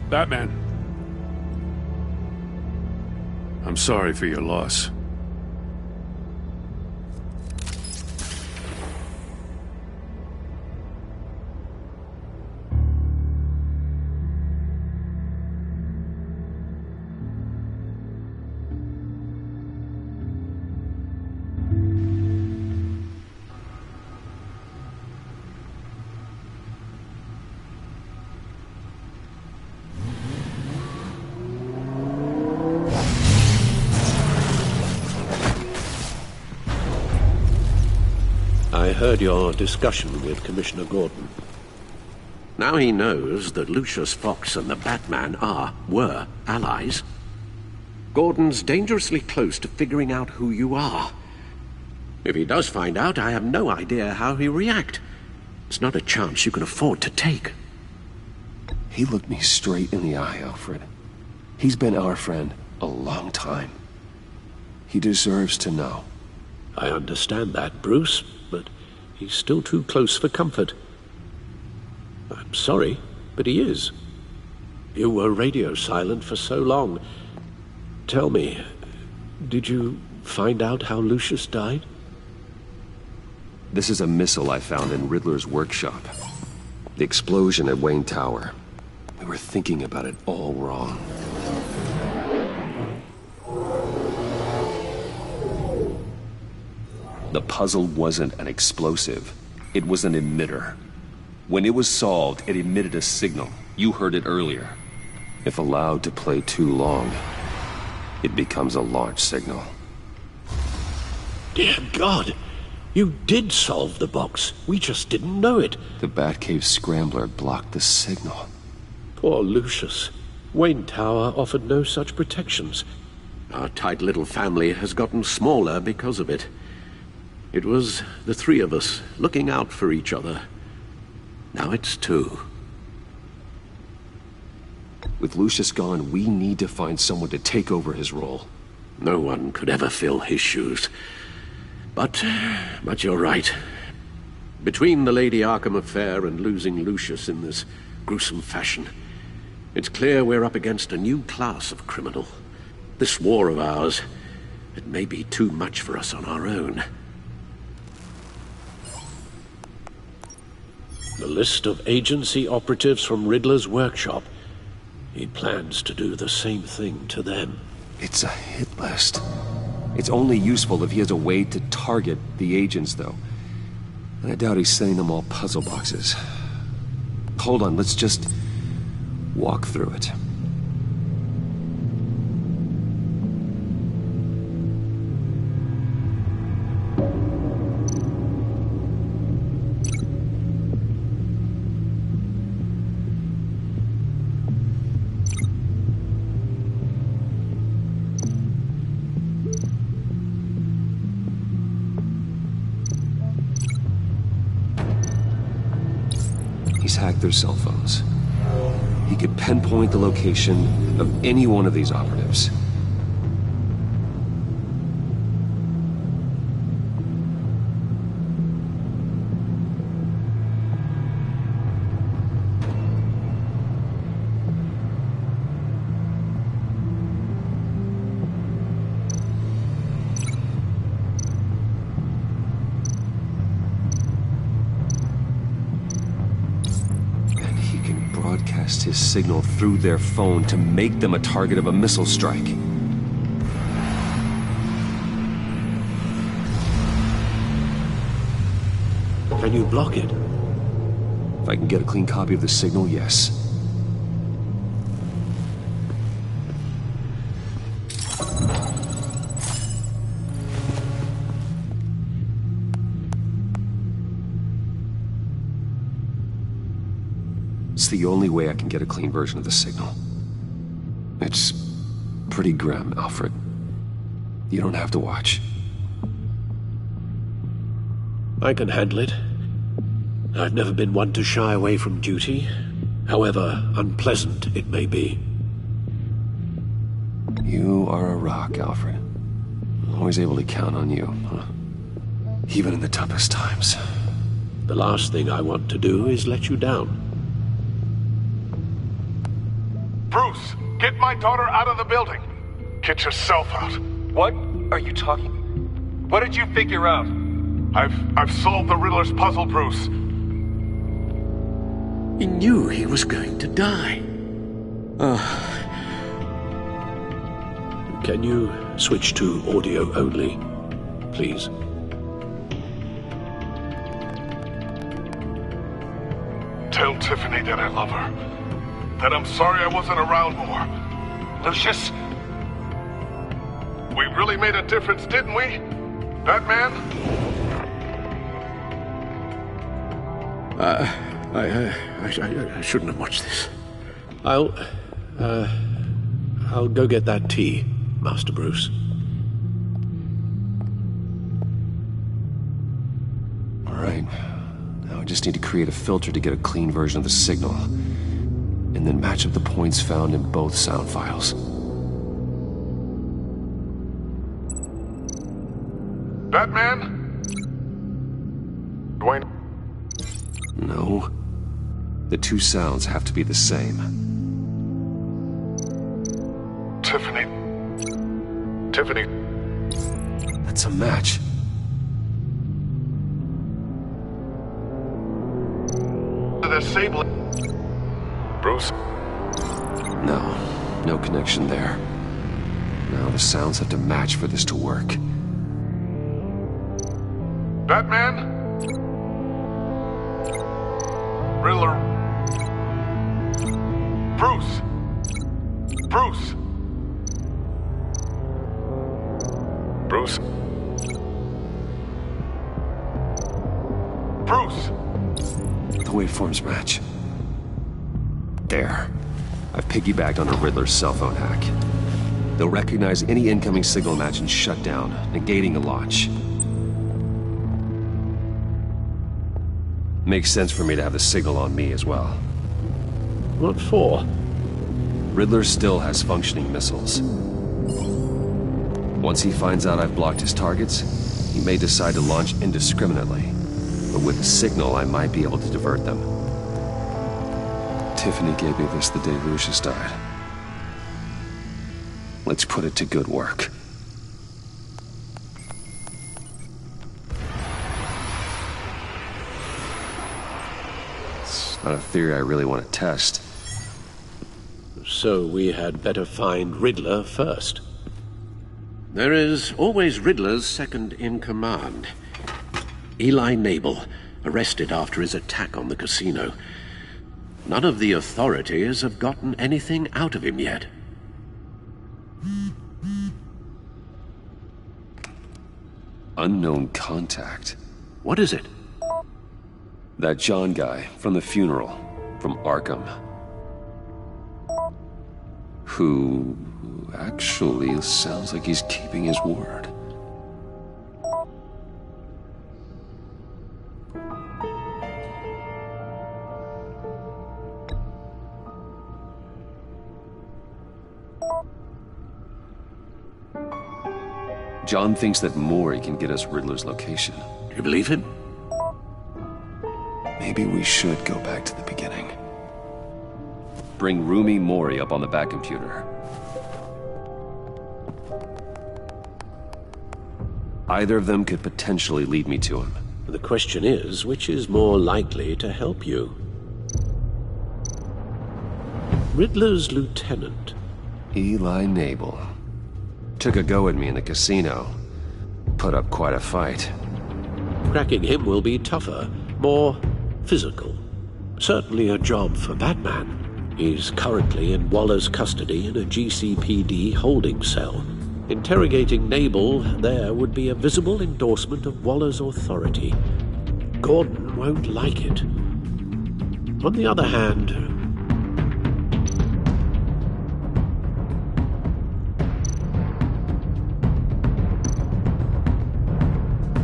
Batman. I'm sorry for your loss. I heard your discussion with Commissioner Gordon. Now he knows that Lucius Fox and the Batman were allies. Gordon's dangerously close to figuring out who you are. If he does find out, I have no idea how he'll react. It's not a chance you can afford to take. He looked me straight in the eye, Alfred. He's been our friend a long time. He deserves to know. I understand that, Bruce, but he's still too close for comfort. I'm sorry, but he is. You were radio silent for so long. Tell me, did you find out how Lucius died? This is a missile I found in Riddler's workshop. The explosion at Wayne Tower. We were thinking about it all wrong. The puzzle wasn't an explosive. It was an emitter. When it was solved, it emitted a signal. You heard it earlier. If allowed to play too long, it becomes a launch signal. Dear God! You did solve the box. We just didn't know it. The Batcave scrambler blocked the signal. Poor Lucius. Wayne Tower offered no such protections. Our tight little family has gotten smaller because of it. It was the three of us looking out for each other. Now it's two. With Lucius gone, we need to find someone to take over his role. No one could ever fill his shoes. But you're right. Between the Lady Arkham affair and losing Lucius in this gruesome fashion, it's clear we're up against a new class of criminal. This war of ours, it may be too much for us on our own. The list of agency operatives from Riddler's workshop. He plans to do the same thing to them. It's a hit list. It's only useful if he has a way to target the agents, though. And I doubt he's sending them all puzzle boxes. Hold on, let's just walk through it. He's hacked their cell phones. He could pinpoint the location of any one of these operatives. His signal through their phone to make them a target of a missile strike. Can you block it? If I can get a clean copy of the signal, yes. It's the only way I can get a clean version of the signal. It's pretty grim, Alfred. You don't have to watch. I can handle it. I've never been one to shy away from duty, however unpleasant it may be. You are a rock, Alfred. Always able to count on you, huh? Even in the toughest times. The last thing I want to do is let you down. Bruce, get my daughter out of the building. Get yourself out. What are you talking? What did you figure out? I've solved the Riddler's puzzle, Bruce. He knew he was going to die. Can you switch to audio only, please? Tell Tiffany that I love her. That I'm sorry I wasn't around more. Lucius, we really made a difference, didn't we? Batman? I shouldn't have watched this. I'll go get that tea, Master Bruce. All right. Now I just need to create a filter to get a clean version of the signal. And then match up the points found in both sound files. Batman? Dwayne? No. The two sounds have to be the same. Tiffany. Tiffany. That's a match. Disabling. Bruce? No. No connection there. Now the sounds have to match for this to work. Batman? Riddler? Bruce? Bruce? Bruce? Bruce? The waveforms match. There. I've piggybacked on a Riddler's cell phone hack. They'll recognize any incoming signal match and shut down, negating a launch. Makes sense for me to have the signal on me as well. What for? Riddler still has functioning missiles. Once he finds out I've blocked his targets, he may decide to launch indiscriminately. But with the signal, I might be able to divert them. Tiffany gave me this the day Lucius died. Let's put it to good work. It's not a theory I really want to test. So we had better find Riddler first. There is always Riddler's second in command. Eli Nabel, arrested after his attack on the casino. None of the authorities have gotten anything out of him yet. Unknown contact. What is it? That John guy from the funeral, from Arkham. Who actually sounds like he's keeping his word. John thinks that Maury can get us Riddler's location. Do you believe him? Maybe we should go back to the beginning. Bring Rumi Maury up on the back computer. Either of them could potentially lead me to him. The question is, which is more likely to help you? Riddler's lieutenant. Eli Nabel. Took a go at me in the casino. Put up quite a fight. Cracking him will be tougher, more physical. Certainly a job for Batman. He's currently in Waller's custody in a GCPD holding cell. Interrogating Nabel there would be a visible endorsement of Waller's authority. Gordon won't like it. On the other hand,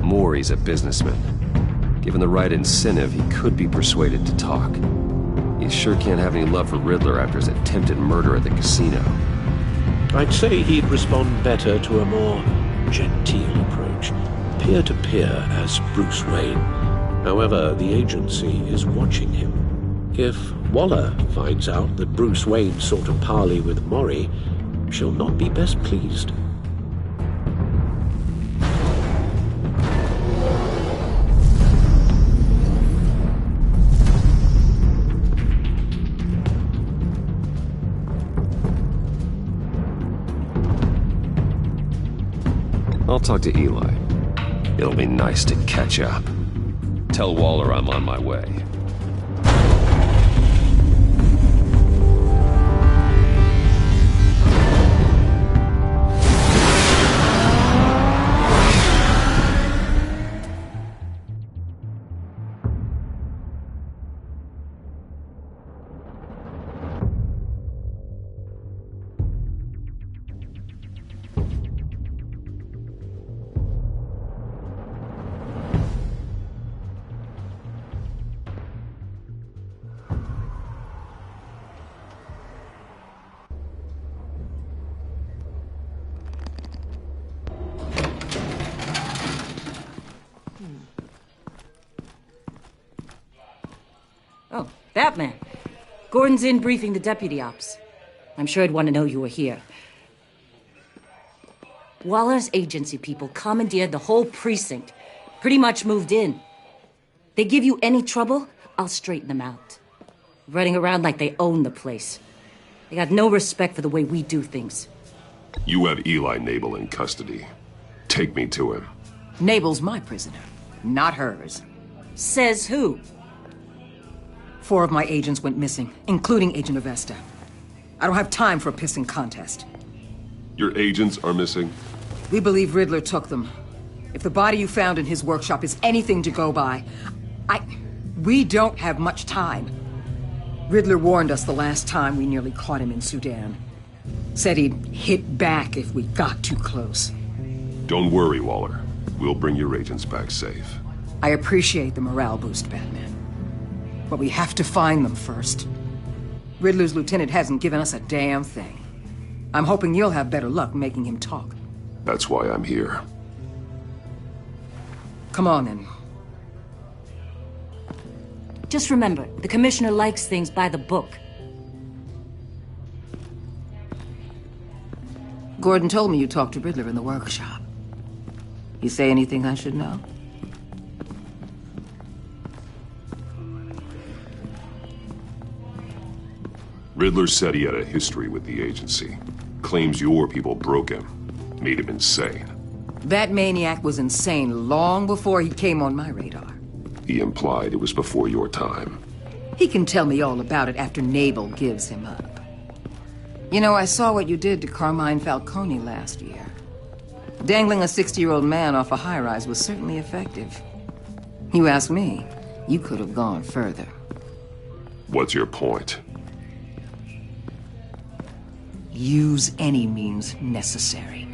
Maury's a businessman. Given the right incentive, he could be persuaded to talk. He sure can't have any love for Riddler after his attempted murder at the casino. I'd say he'd respond better to a more genteel approach, peer-to-peer as Bruce Wayne. However, the agency is watching him. If Waller finds out that Bruce Wayne sought a parley with Maury, she'll not be best pleased. I'll talk to Eli. It'll be nice to catch up. Tell Waller I'm on my way. Oh, Batman. Gordon's in briefing the deputy ops. I'm sure he'd want to know you were here. Waller's agency people commandeered the whole precinct. Pretty much moved in. They give you any trouble, I'll straighten them out. Running around like they own the place. They got no respect for the way we do things. You have Eli Nabel in custody. Take me to him. Nabel's my prisoner, not hers. Says who? 4 of my agents went missing, including Agent Avesta. I don't have time for a pissing contest. Your agents are missing? We believe Riddler took them. If the body you found in his workshop is anything to go by, we don't have much time. Riddler warned us the last time we nearly caught him in Sudan. Said he'd hit back if we got too close. Don't worry, Waller. We'll bring your agents back safe. I appreciate the morale boost, Batman. But we have to find them first. Riddler's lieutenant hasn't given us a damn thing. I'm hoping you'll have better luck making him talk. That's why I'm here. Come on, then. Just remember, the commissioner likes things by the book. Gordon told me you talked to Riddler in the workshop. You say anything I should know? Riddler said he had a history with the agency. Claims your people broke him. Made him insane. That maniac was insane long before he came on my radar. He implied it was before your time. He can tell me all about it after Nabel gives him up. You know, I saw what you did to Carmine Falcone last year. Dangling a 60-year-old man off a high-rise was certainly effective. You ask me, you could have gone further. What's your point? Use any means necessary.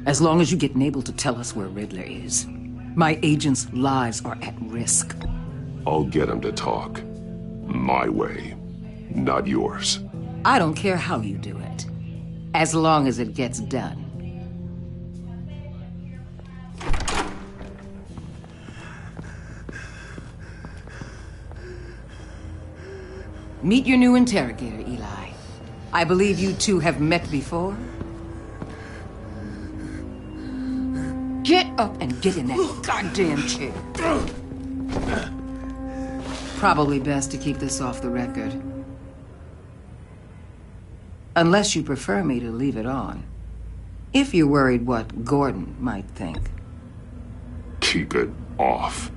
As long as you get Nabel to tell us where Riddler is. My agents' lives are at risk. I'll get him to talk. My way, not yours. I don't care how you do it, as long as it gets done. Meet your new interrogator, Eli. I believe you two have met before. Get up and get in that goddamn chair. Probably best to keep this off the record. Unless you prefer me to leave it on. If you're worried what Gordon might think. Keep it off.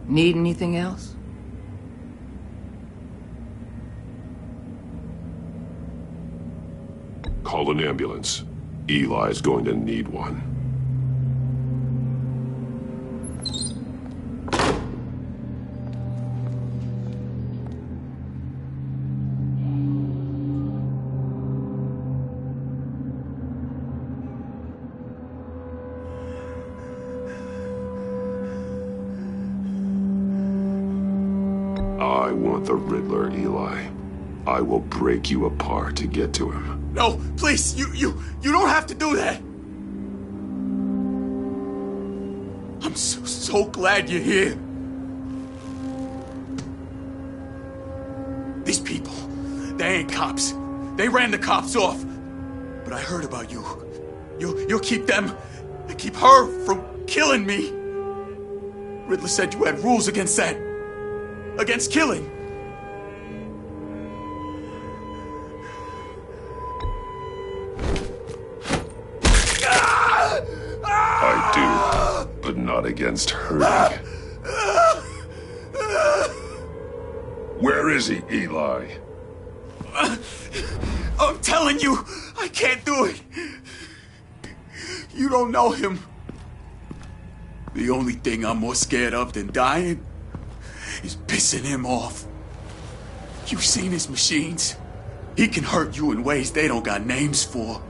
Need anything else? Call an ambulance. Eli's going to need one. I want the Riddler, Eli. I will break you apart to get to him. No, please, you don't have to do that. I'm so glad you're here. These people, they ain't cops. They ran the cops off. But I heard about you. You'll keep them, keep her from killing me. Riddler said you had rules against that. Against killing. I do, but not against hurting. Where is he, Eli? I'm telling you, I can't do it. You don't know him. The only thing I'm more scared of than dying is pissing him off. You've seen his machines. He can hurt you in ways they don't got names for.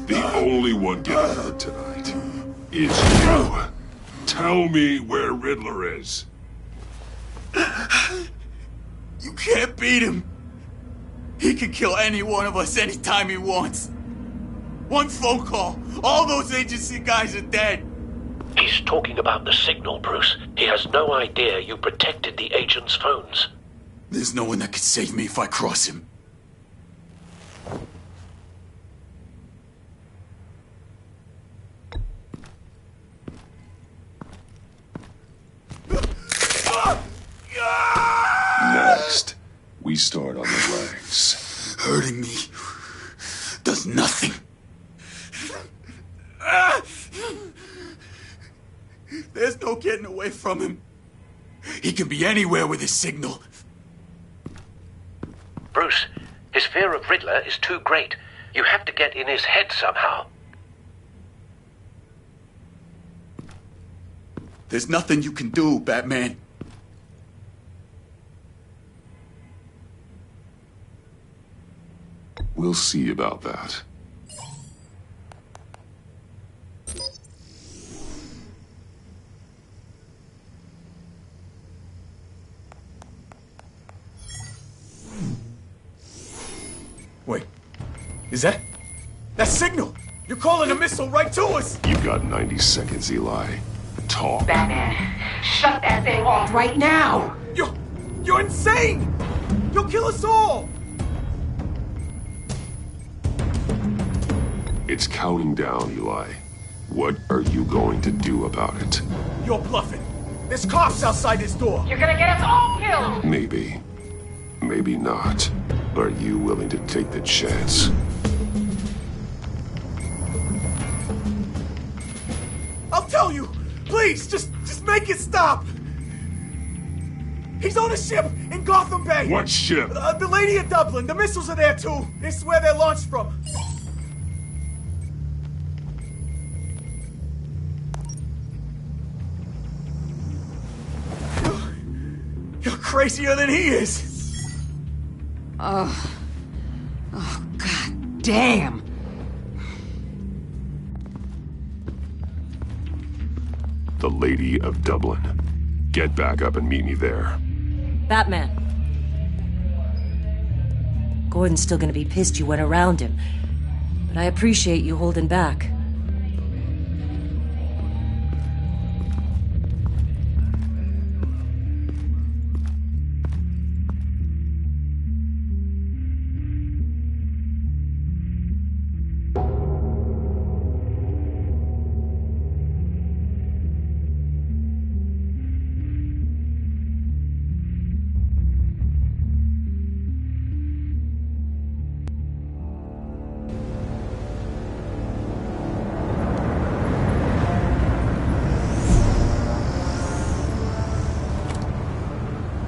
The only one getting hurt tonight is you. Tell me where Riddler is. You can't beat him. He can kill any one of us anytime he wants. One phone call, all those agency guys are dead. He's talking about the signal, Bruce. He has no idea you protected the agent's phones. There's no one that can save me if I cross him. Next, we start on the legs. Hurting me does nothing. There's no getting away from him. He can be anywhere with his signal. Bruce, his fear of Riddler is too great. You have to get in his head somehow. There's nothing you can do, Batman. We'll see about that. Wait, is that signal? You're calling a missile right to us! You've got 90 seconds, Eli. Talk. Batman, shut that thing off right now! You're insane! You'll kill us all! It's counting down, Eli. What are you going to do about it? You're bluffing. There's cops outside this door. You're gonna get us all killed! Maybe. Maybe not. Are you willing to take the chance? I'll tell you! Please, just make it stop! He's on a ship in Gotham Bay! What ship? The Lady of Dublin. The missiles are there, too. This is where they're launched from. You're crazier than he is! Oh, God damn! The Lady of Dublin. Get back up and meet me there. Batman. Gordon's still gonna be pissed you went around him. But I appreciate you holding back.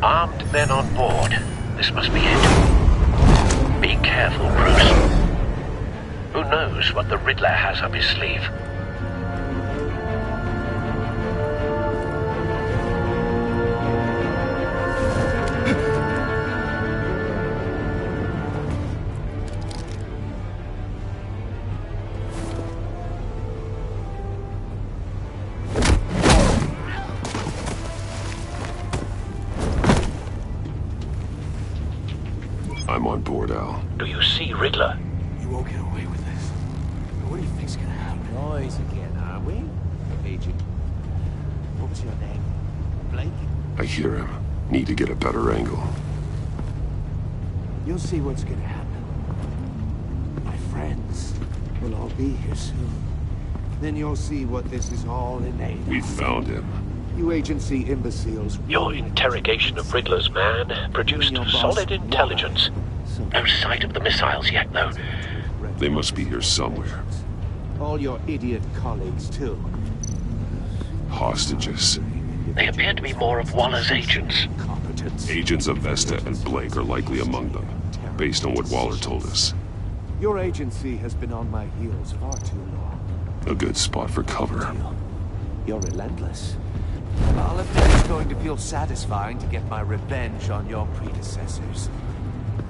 Armed men on board. This must be it. Be careful, Bruce. Who knows what the Riddler has up his sleeve? I'm on board, Al. Do you see Riddler? You won't get away with this. What do you think's gonna happen? Noise again, are we? Agent. What's your name? Blake? I hear him. Need to get a better angle. You'll see what's gonna happen. My friends will all be here soon. Then you'll see what this is all innate. We found him. You agency imbeciles. Your interrogation of Riddler's man produced solid intelligence. No sight of the missiles yet, though. They must be here somewhere. All your idiot colleagues, too. Hostages. They appear to be more of Waller's agents. Agents of Vesta and Blake are likely among them, based on what Waller told us. Your agency has been on my heels far too long. A good spot for cover. You're relentless. I'll admit it's going to feel satisfying to get my revenge on your predecessors.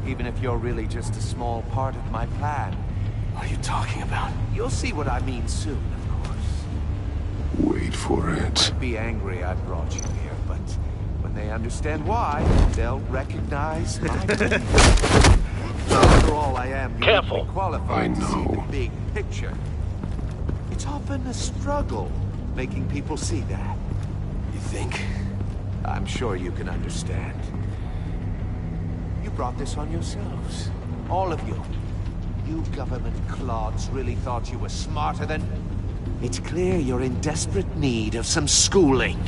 Even if you're really just a small part of my plan. What are you talking about? You'll see what I mean soon, of course. Wait for it. Might be angry I brought you here, but when they understand why, they'll recognize my After all, I am careful. Qualified to see the big picture. It's often a struggle making people see that. You think? I'm sure you can understand. You brought this on yourselves. All of you. You government clods really thought you were smarter than... It's clear you're in desperate need of some schooling.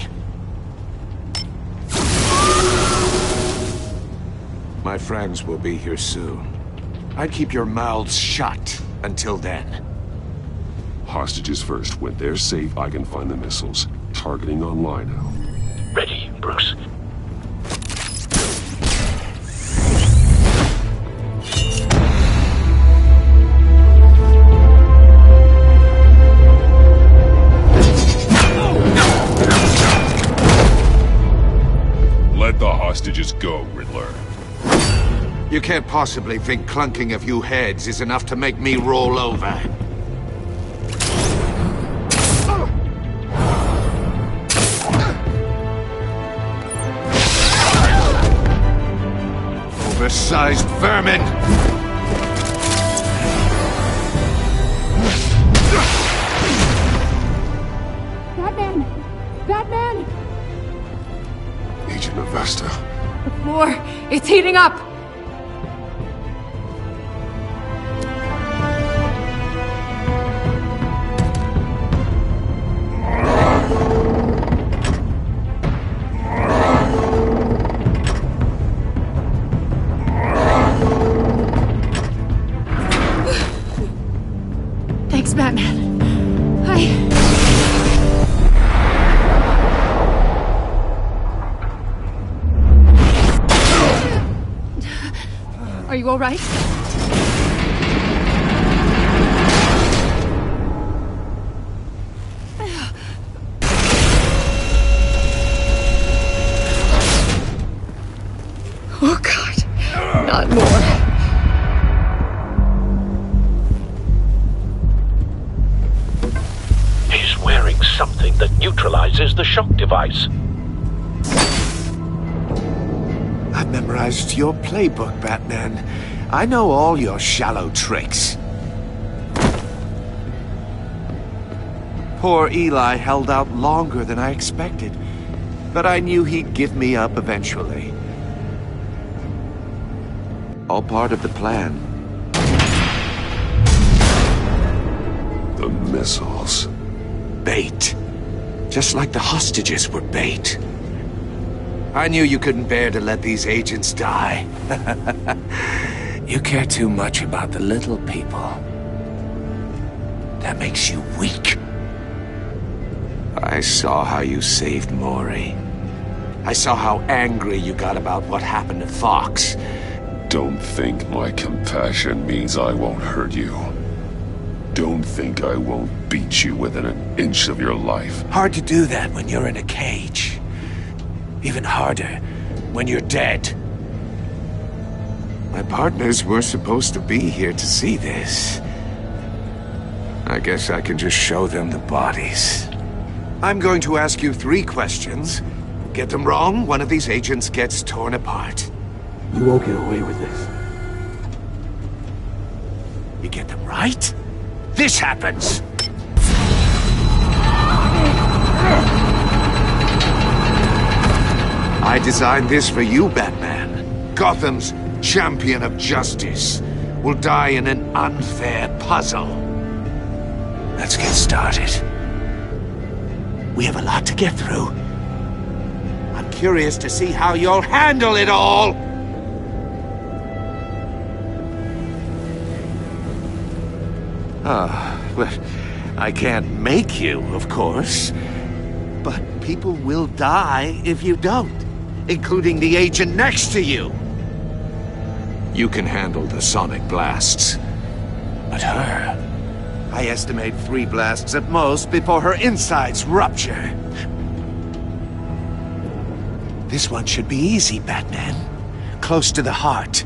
My friends will be here soon. I'd keep your mouths shut until then. Hostages first. When they're safe, I can find the missiles. Targeting online now. Ready, Bruce. Let the hostages go, Riddler. You can't possibly think clunking a few heads is enough to make me roll over. Oversized vermin! Batman! Batman! Agent of Vesta. The floor, it's heating up! Thanks, Batman. Are you all right? Oh, God. Not more. He's wearing something that neutralizes the shock device. I've memorized your playbook, Batman. I know all your shallow tricks. Poor Eli held out longer than I expected, but I knew he'd give me up eventually. All part of the plan. The missiles. Bait. Just like the hostages were bait. I knew you couldn't bear to let these agents die. You care too much about the little people. That makes you weak. I saw how you saved Maury. I saw how angry you got about what happened to Fox. Don't think my compassion means I won't hurt you. Don't think I won't beat you within an inch of your life. Hard to do that when you're in a cage. Even harder when you're dead. My partners were supposed to be here to see this. I guess I can just show them the bodies. I'm going to ask you 3 questions. Get them wrong, one of these agents gets torn apart. You won't get away with this. You get them right, this happens! I designed this for you, Batman. Gotham's champion of justice will die in an unfair puzzle. Let's get started. We have a lot to get through. I'm curious to see how you'll handle it all! Well, I can't make you, of course. But people will die if you don't, including the agent next to you. You can handle the sonic blasts. But her, I estimate 3 blasts at most before her insides rupture. This one should be easy, Batman. Close to the heart.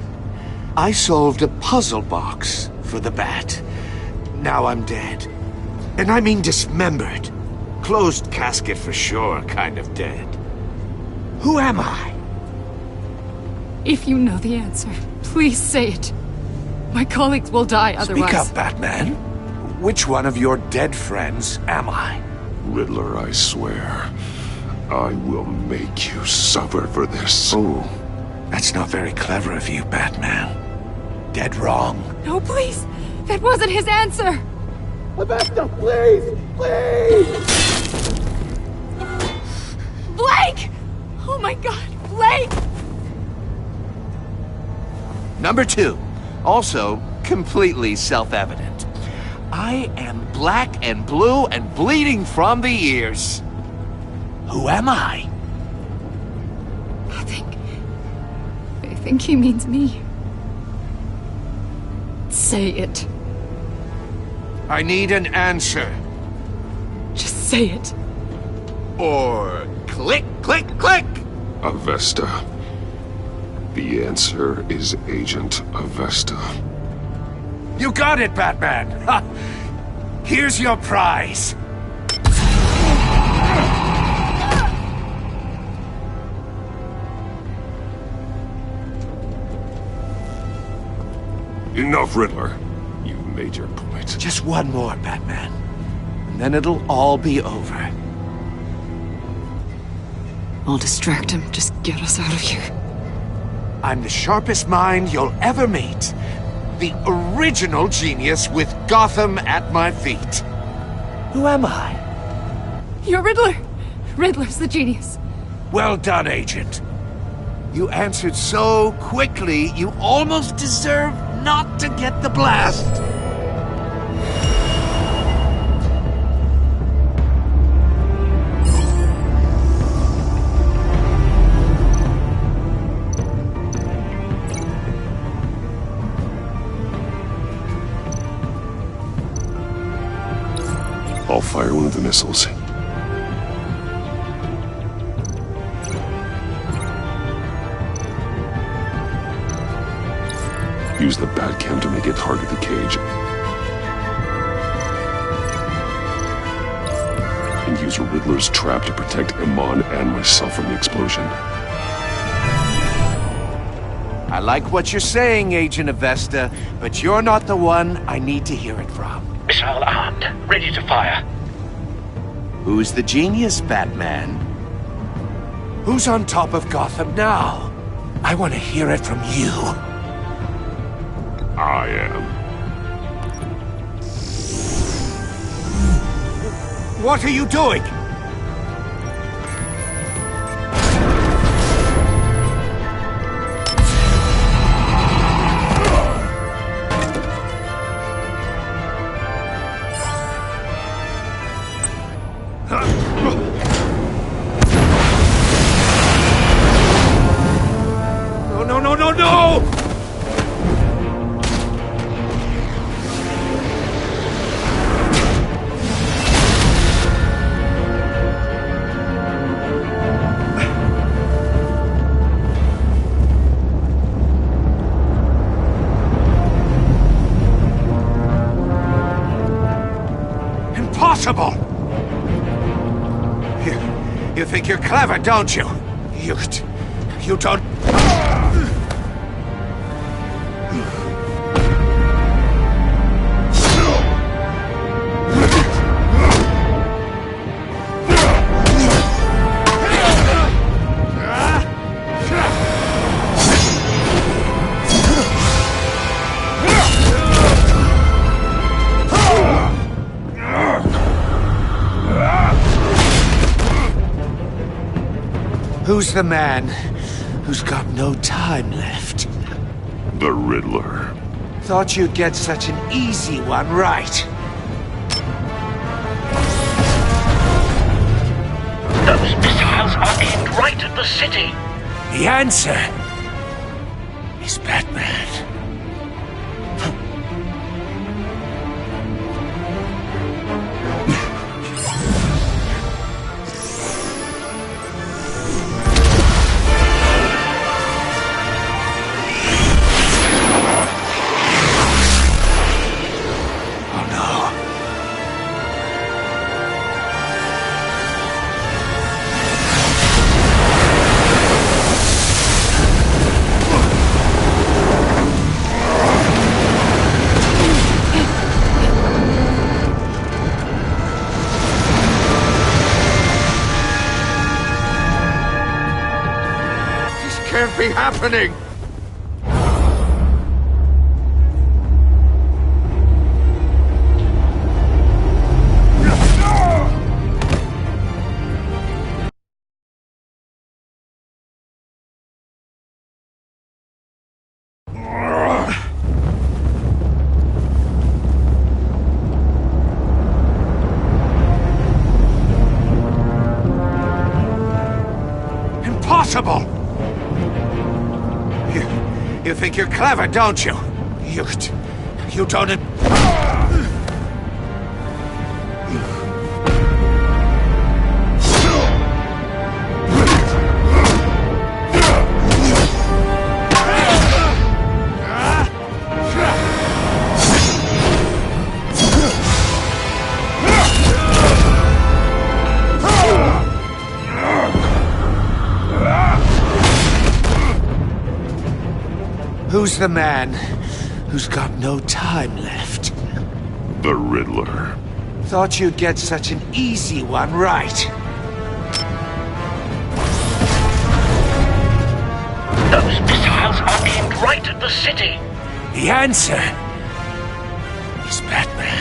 I solved a puzzle box for the Bat. Now I'm dead. And I mean dismembered. Closed casket for sure, kind of dead. Who am I? If you know the answer, please say it. My colleagues will die otherwise. Speak up, Batman. Which one of your dead friends am I? Riddler, I swear. I will make you suffer for this. Oh, that's not very clever of you, Batman. Dead wrong. No, please! That wasn't his answer! Avesta, please! Please! Blake! Oh my god, Blake! Number 2, also completely self-evident. I am black and blue and bleeding from the ears. Who am I? I think he means me. Say it. I need an answer. Just say it. Or click, click, click! Avesta. The answer is Agent Avesta. You got it, Batman! Ha. Here's your prize. Enough, Riddler. You've made your point. Just one more, Batman. And then it'll all be over. I'll distract him. Just get us out of here. I'm the sharpest mind you'll ever meet. The original genius with Gotham at my feet. Who am I? You're Riddler. Riddler's the genius. Well done, Agent. You answered so quickly, you almost deserve not to get the blast. I'll fire one of the missiles. Use the Batcam to make it target the cage. And use Riddler's trap to protect Iman and myself from the explosion. I like what you're saying, Agent Avesta, but you're not the one I need to hear it from. Missile armed, ready to fire. Who's the genius, Batman? Who's on top of Gotham now? I want to hear it from you. I am. What are you doing? No! Impossible! You think you're clever, don't you? You don't... Who's the man who's got no time left? The Riddler. Thought you'd get such an easy one right. Those missiles are aimed right at the city. The answer is Batman. Can't be happening! Impossible! You think you're clever, don't you? You don't... Who's the man who's got no time left? The Riddler. Thought you'd get such an easy one right. Those missiles are aimed right at the city. The answer is Batman.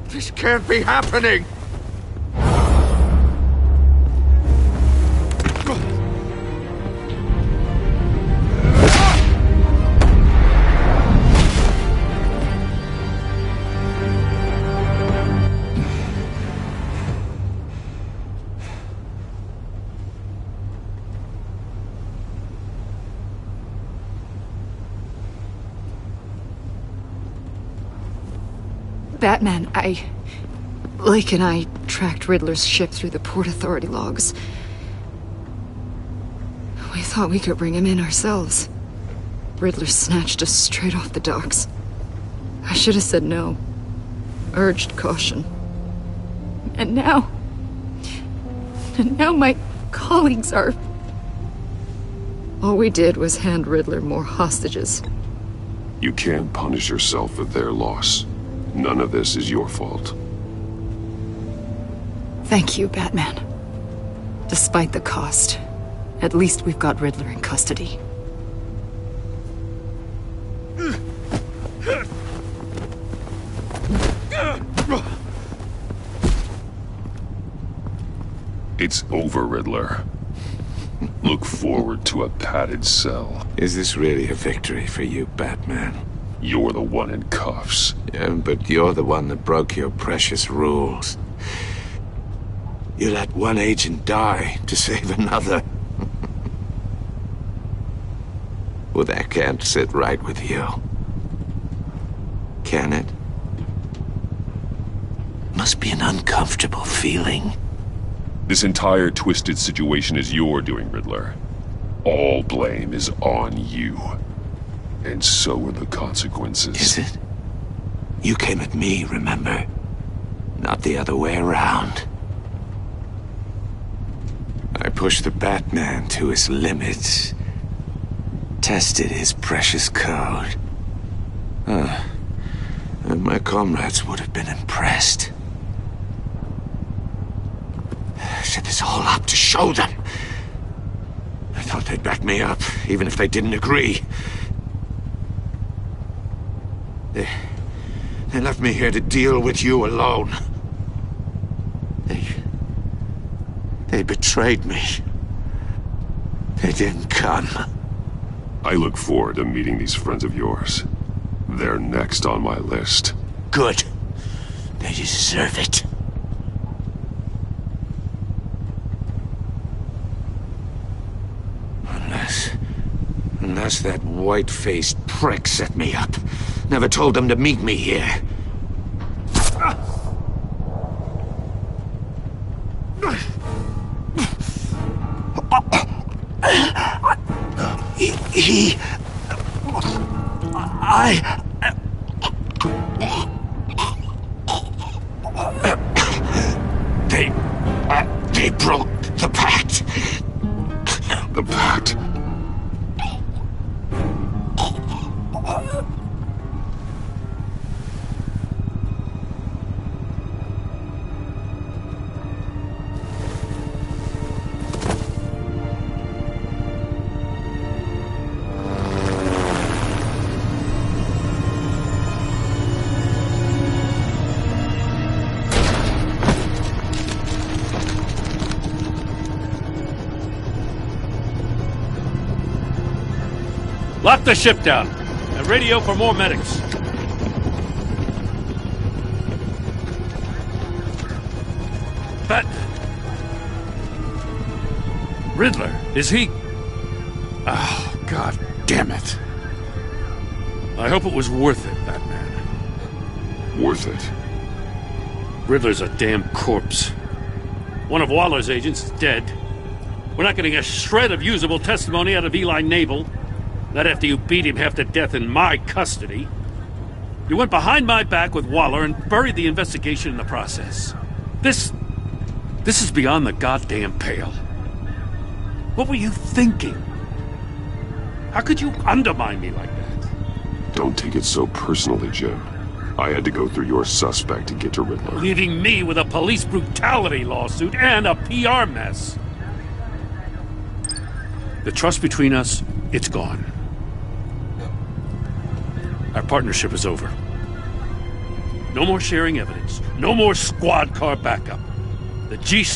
This can't be happening! Batman, Lake and I tracked Riddler's ship through the Port Authority logs. We thought we could bring him in ourselves. Riddler snatched us straight off the docks. I should have said no. Urged caution. And now my colleagues are... All we did was hand Riddler more hostages. You can't punish yourself for their loss. None of this is your fault. Thank you, Batman. Despite the cost, at least we've got Riddler in custody. It's over, Riddler. Look forward to a padded cell. Is this really a victory for you, Batman? You're the one in cuffs. Yeah, but you're the one that broke your precious rules. You let one agent die to save another. Well, that can't sit right with you. Can it? Must be an uncomfortable feeling. This entire twisted situation is your doing, Riddler. All blame is on you. And so are the consequences. Is it? You came at me, remember? Not the other way around. I pushed the Batman to his limits. Tested his precious code. And my comrades would have been impressed. I set this all up to show them. I thought they'd back me up, even if they didn't agree. They left me here to deal with you alone. They betrayed me. They didn't come. I look forward to meeting these friends of yours. They're next on my list. Good. They deserve it. Unless that white-faced prick set me up. Never told them to meet me here. They broke the pact. The pact? Lock the ship down and radio for more medics. Riddler, is he? Oh, God damn it. I hope it was worth it, Batman. Worth it? Riddler's a damn corpse. One of Waller's agents is dead. We're not getting a shred of usable testimony out of Eli Nabel. Not after you beat him half to death in my custody. You went behind my back with Waller and buried the investigation in the process. This is beyond the goddamn pale. What were you thinking? How could you undermine me like that? Don't take it so personally, Jim. I had to go through your suspect to get to Riddler. Leaving me with a police brutality lawsuit and a PR mess. The trust between us, it's gone. Our partnership is over. No more sharing evidence. No more squad car backup. The GC